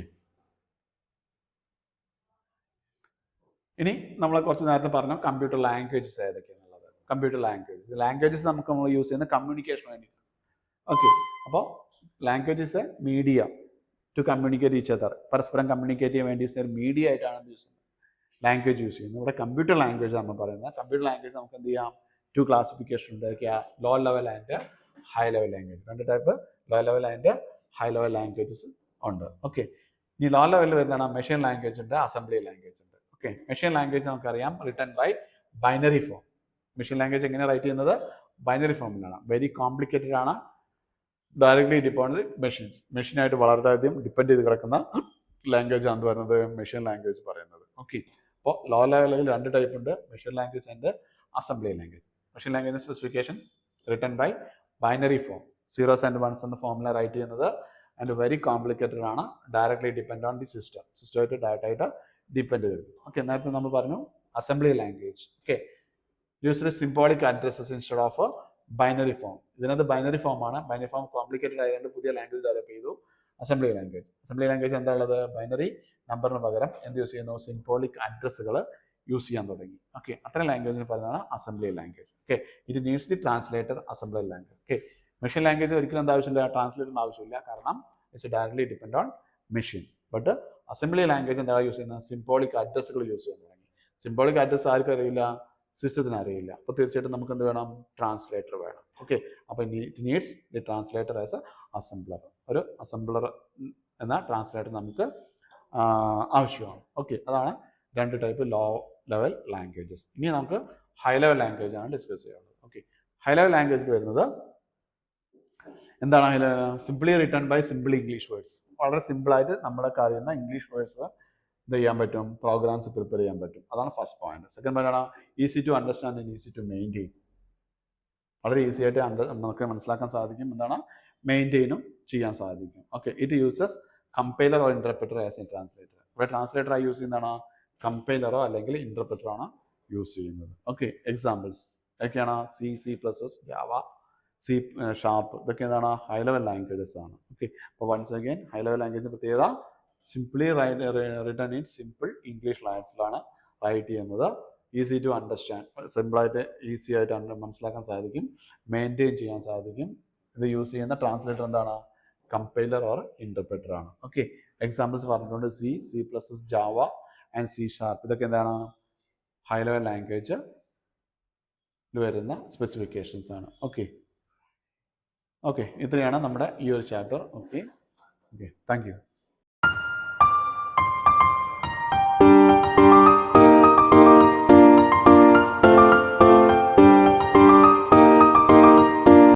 ഇനി നമ്മൾ കുറച്ച് നേരത്തെ പറഞ്ഞു കമ്പ്യൂട്ടർ ലാംഗ്വേജസ് ഏതൊക്കെയാണെന്നുള്ളത്. കമ്പ്യൂട്ടർ ലാംഗ്വേജസ് നമ്മൾ യൂസ് ചെയ്യുന്ന കമ്മ്യൂണിക്കേഷൻ വേണ്ടിയിട്ടാണ്. ഓക്കെ, അപ്പോൾ languages media to communicate each other, പരസ്പരം കമ്മ്യൂണിക്കേറ്റ് ചെയ്യാൻ വേണ്ടി മീഡിയ ആയിട്ടാണ് യൂസ് ചെയ്യുന്നത്. ലാംഗ്വേജ് യൂസ് ചെയ്യുന്നത്. ഇവിടെ കമ്പ്യൂട്ടർ ലാംഗ്വേജ് നമ്മൾ പറയുന്നത്. കമ്പ്യൂട്ടർ ലാംഗ്വേജ് നമുക്ക് എന്ത് ചെയ്യാം? 2 ക്ലാസിഫിക്കേഷൻ ഉണ്ട്. Low level and high level language. 2 type low level and high level languages ഉണ്ട്. ഓക്കെ, ഇനി ലോ ലെവലിൽ വരുന്നതാണ് മെഷീൻ ലാംഗ്വേജ് ഉണ്ട്, അസംബ്ലി ലാംഗ്വേജ് ഉണ്ട്. ഓക്കെ, മെഷീൻ ലാംഗ്വേജ് നമുക്കറിയാം written by binary form. Machine language എങ്ങനെ റൈറ്റ് ചെയ്യുന്നത്? ബൈനറി ഫോമിലാണ്. വെരി കോംപ്ലിക്കേറ്റഡ് ആണ്. ഡയറക്ട്ലി ഡിപ്പെൻഡ് മെഷീനായിട്ട് വളരെയധികം ഡിപ്പെൻഡ് ചെയ്ത് കിടക്കുന്ന ലാംഗ്വേജ് ആണ് പറയുന്നത് മെഷീൻ ലാംഗ്വേജ് പറയുന്നത്. ഓക്കെ, അപ്പോൾ ലോ ലെവലിൽ 2 ടൈപ്പ് ഉണ്ട്, machine language and assembly language. Machine language specification written by binary form, 0s and 1s എന്ന ഫോമിലാണ് റൈറ്റ് ചെയ്യുന്നത്. ആൻഡ് വെരി കോംപ്ലിക്കേറ്റഡ് ആണ്. ഡയറക്ട്ലി ഡിപ്പെൻഡ് ഓൺ ദി സിസ്റ്റമായിട്ട് ഡയറക്റ്റായിട്ട് ഡിപ്പെൻഡ് ചെയ്തിരിക്കും. ഓക്കെ, നേരത്തെ നമ്മൾ പറഞ്ഞു assembly language. Okay, used symbolic addresses instead of binary form. ഇതിനകത്ത് ബൈനറി ഫോമാണ്. ബൈനറി ഫോം കോംപ്ലിക്കേറ്റഡ് ആയതുകൊണ്ട് പുതിയ ലാംഗ്വേജ് ഡെവലപ്പ് ചെയ്തു, അസംബ്ലി ലാംഗ്വേജ് എന്താ ഉള്ളത്? ബൈനറി നമ്പറിന് പകരം എന്ത് യൂസ് ചെയ്യുന്നു? സിംബോളിക് അഡ്രസ്സുകൾ യൂസ് ചെയ്യാൻ തുടങ്ങി. ഓക്കെ, അത്തരം ലാംഗ്വേജിന് പറയുന്നതാണ് assembly language. Okay, it needs the translator assembly language. Okay, machine language ഒരിക്കലും എന്താ ആവശ്യമില്ല? ട്രാൻസ്ലേറ്ററിന് ആവശ്യമില്ല. കാരണം it's directly depend on machine. But assembly language എന്താ യൂസ് ചെയ്യുന്നത്? സിംബോളിക് അഡ്രസ്സുകൾ യൂസ് ചെയ്യാൻ തുടങ്ങി. സിംബോളിക് അഡ്രസ്സ് ആർക്കും അറിയില്ല? സിസ്റ്റത്തിന് അറിയില്ല. അപ്പോൾ തീർച്ചയായിട്ടും നമുക്ക് എന്ത് വേണം? ട്രാൻസ്ലേറ്റർ വേണം. ഓക്കെ, അപ്പോൾ it needs the translator as A assembler. ഒരു അസംബ്ലർ എന്ന ട്രാൻസ്ലേറ്റർ നമുക്ക് ആവശ്യമാണ്. ഓക്കെ, അതാണ് 2 ടൈപ്പ് ലോ ലെവൽ ലാംഗ്വേജസ്. ഇനി നമുക്ക് ഹൈ ലെവൽ ലാംഗ്വേജ് ആണ് ഡിസ്കസ് ചെയ്യാനുള്ളത്. ഓക്കെ, ഹൈ ലെവൽ ലാംഗ്വേജിൽ വരുന്നത് എന്താണ്? Simply written by simple English words. വളരെ സിമ്പിളായിട്ട് നമ്മുടെ അറിയുന്ന ഇംഗ്ലീഷ് വേർഡ്സ് എന്ത് ചെയ്യാൻ പറ്റും? പ്രോഗ്രാംസ് പ്രിപ്പയർ ചെയ്യാൻ പറ്റും. അതാണ് ഫസ്റ്റ് പോയിന്റ്. സെക്കൻഡ് പോയിന്റ് ആണ് easy to understand and easy to maintain. വളരെ ഈസി ആയിട്ട് നമുക്ക് മനസ്സിലാക്കാൻ സാധിക്കും. എന്താണ്? മെയിൻറ്റെയിനും ചെയ്യാൻ സാധിക്കും. Okay, it uses compiler or interpreter as a translator. ഇവിടെ ട്രാൻസ്ലേറ്ററായി യൂസ് ചെയ്യുന്നതാണ് കമ്പൈലറോ അല്ലെങ്കിൽ ഇന്റർപ്രറ്ററോ ആണ് യൂസ് ചെയ്യുന്നത്. ഓക്കെ, എക്സാമ്പിൾസ് ഏതൊക്കെയാണ്? C++, ജാവ, C#, ഇതൊക്കെ എന്താണ്? ഹൈ ലെവൽ ലാംഗ്വേജസ് ആണ്. ഓക്കെ, അപ്പോൾ വൺസ് അഗൈൻ ഹൈ ലെവൽ ലാംഗ്വേജിന്റെ പ്രത്യേകത simply written in simple English ലാംഗ്വേജിലാണ് റൈറ്റ് ചെയ്യുന്നത്. ഈസി ടു അണ്ടർസ്റ്റാൻഡ്, സിമ്പിളായിട്ട് ഈസി ആയിട്ട് മനസ്സിലാക്കാൻ സാധിക്കും. മെയിൻറ്റെയിൻ ചെയ്യാൻ സാധിക്കും. ഇത് യൂസ് ചെയ്യുന്ന ട്രാൻസ്ലേറ്റർ എന്താണ്? കമ്പൈലർ ഓർ ഇന്റർപ്രറ്റർ ആണ്. ഓക്കെ, എക്സാമ്പിൾസ് പറഞ്ഞിട്ടുണ്ട്. C++, Java and C#. ഇതൊക്കെ എന്താണ്? ഹൈ ലെവൽ ലാംഗ്വേജ് വരുന്ന സ്പെസിഫിക്കേഷൻസ് ആണ്. ഓക്കെ, ഇത്രയാണ് നമ്മുടെ ഈ ഒരു ചാപ്റ്റർ. Okay, thank you.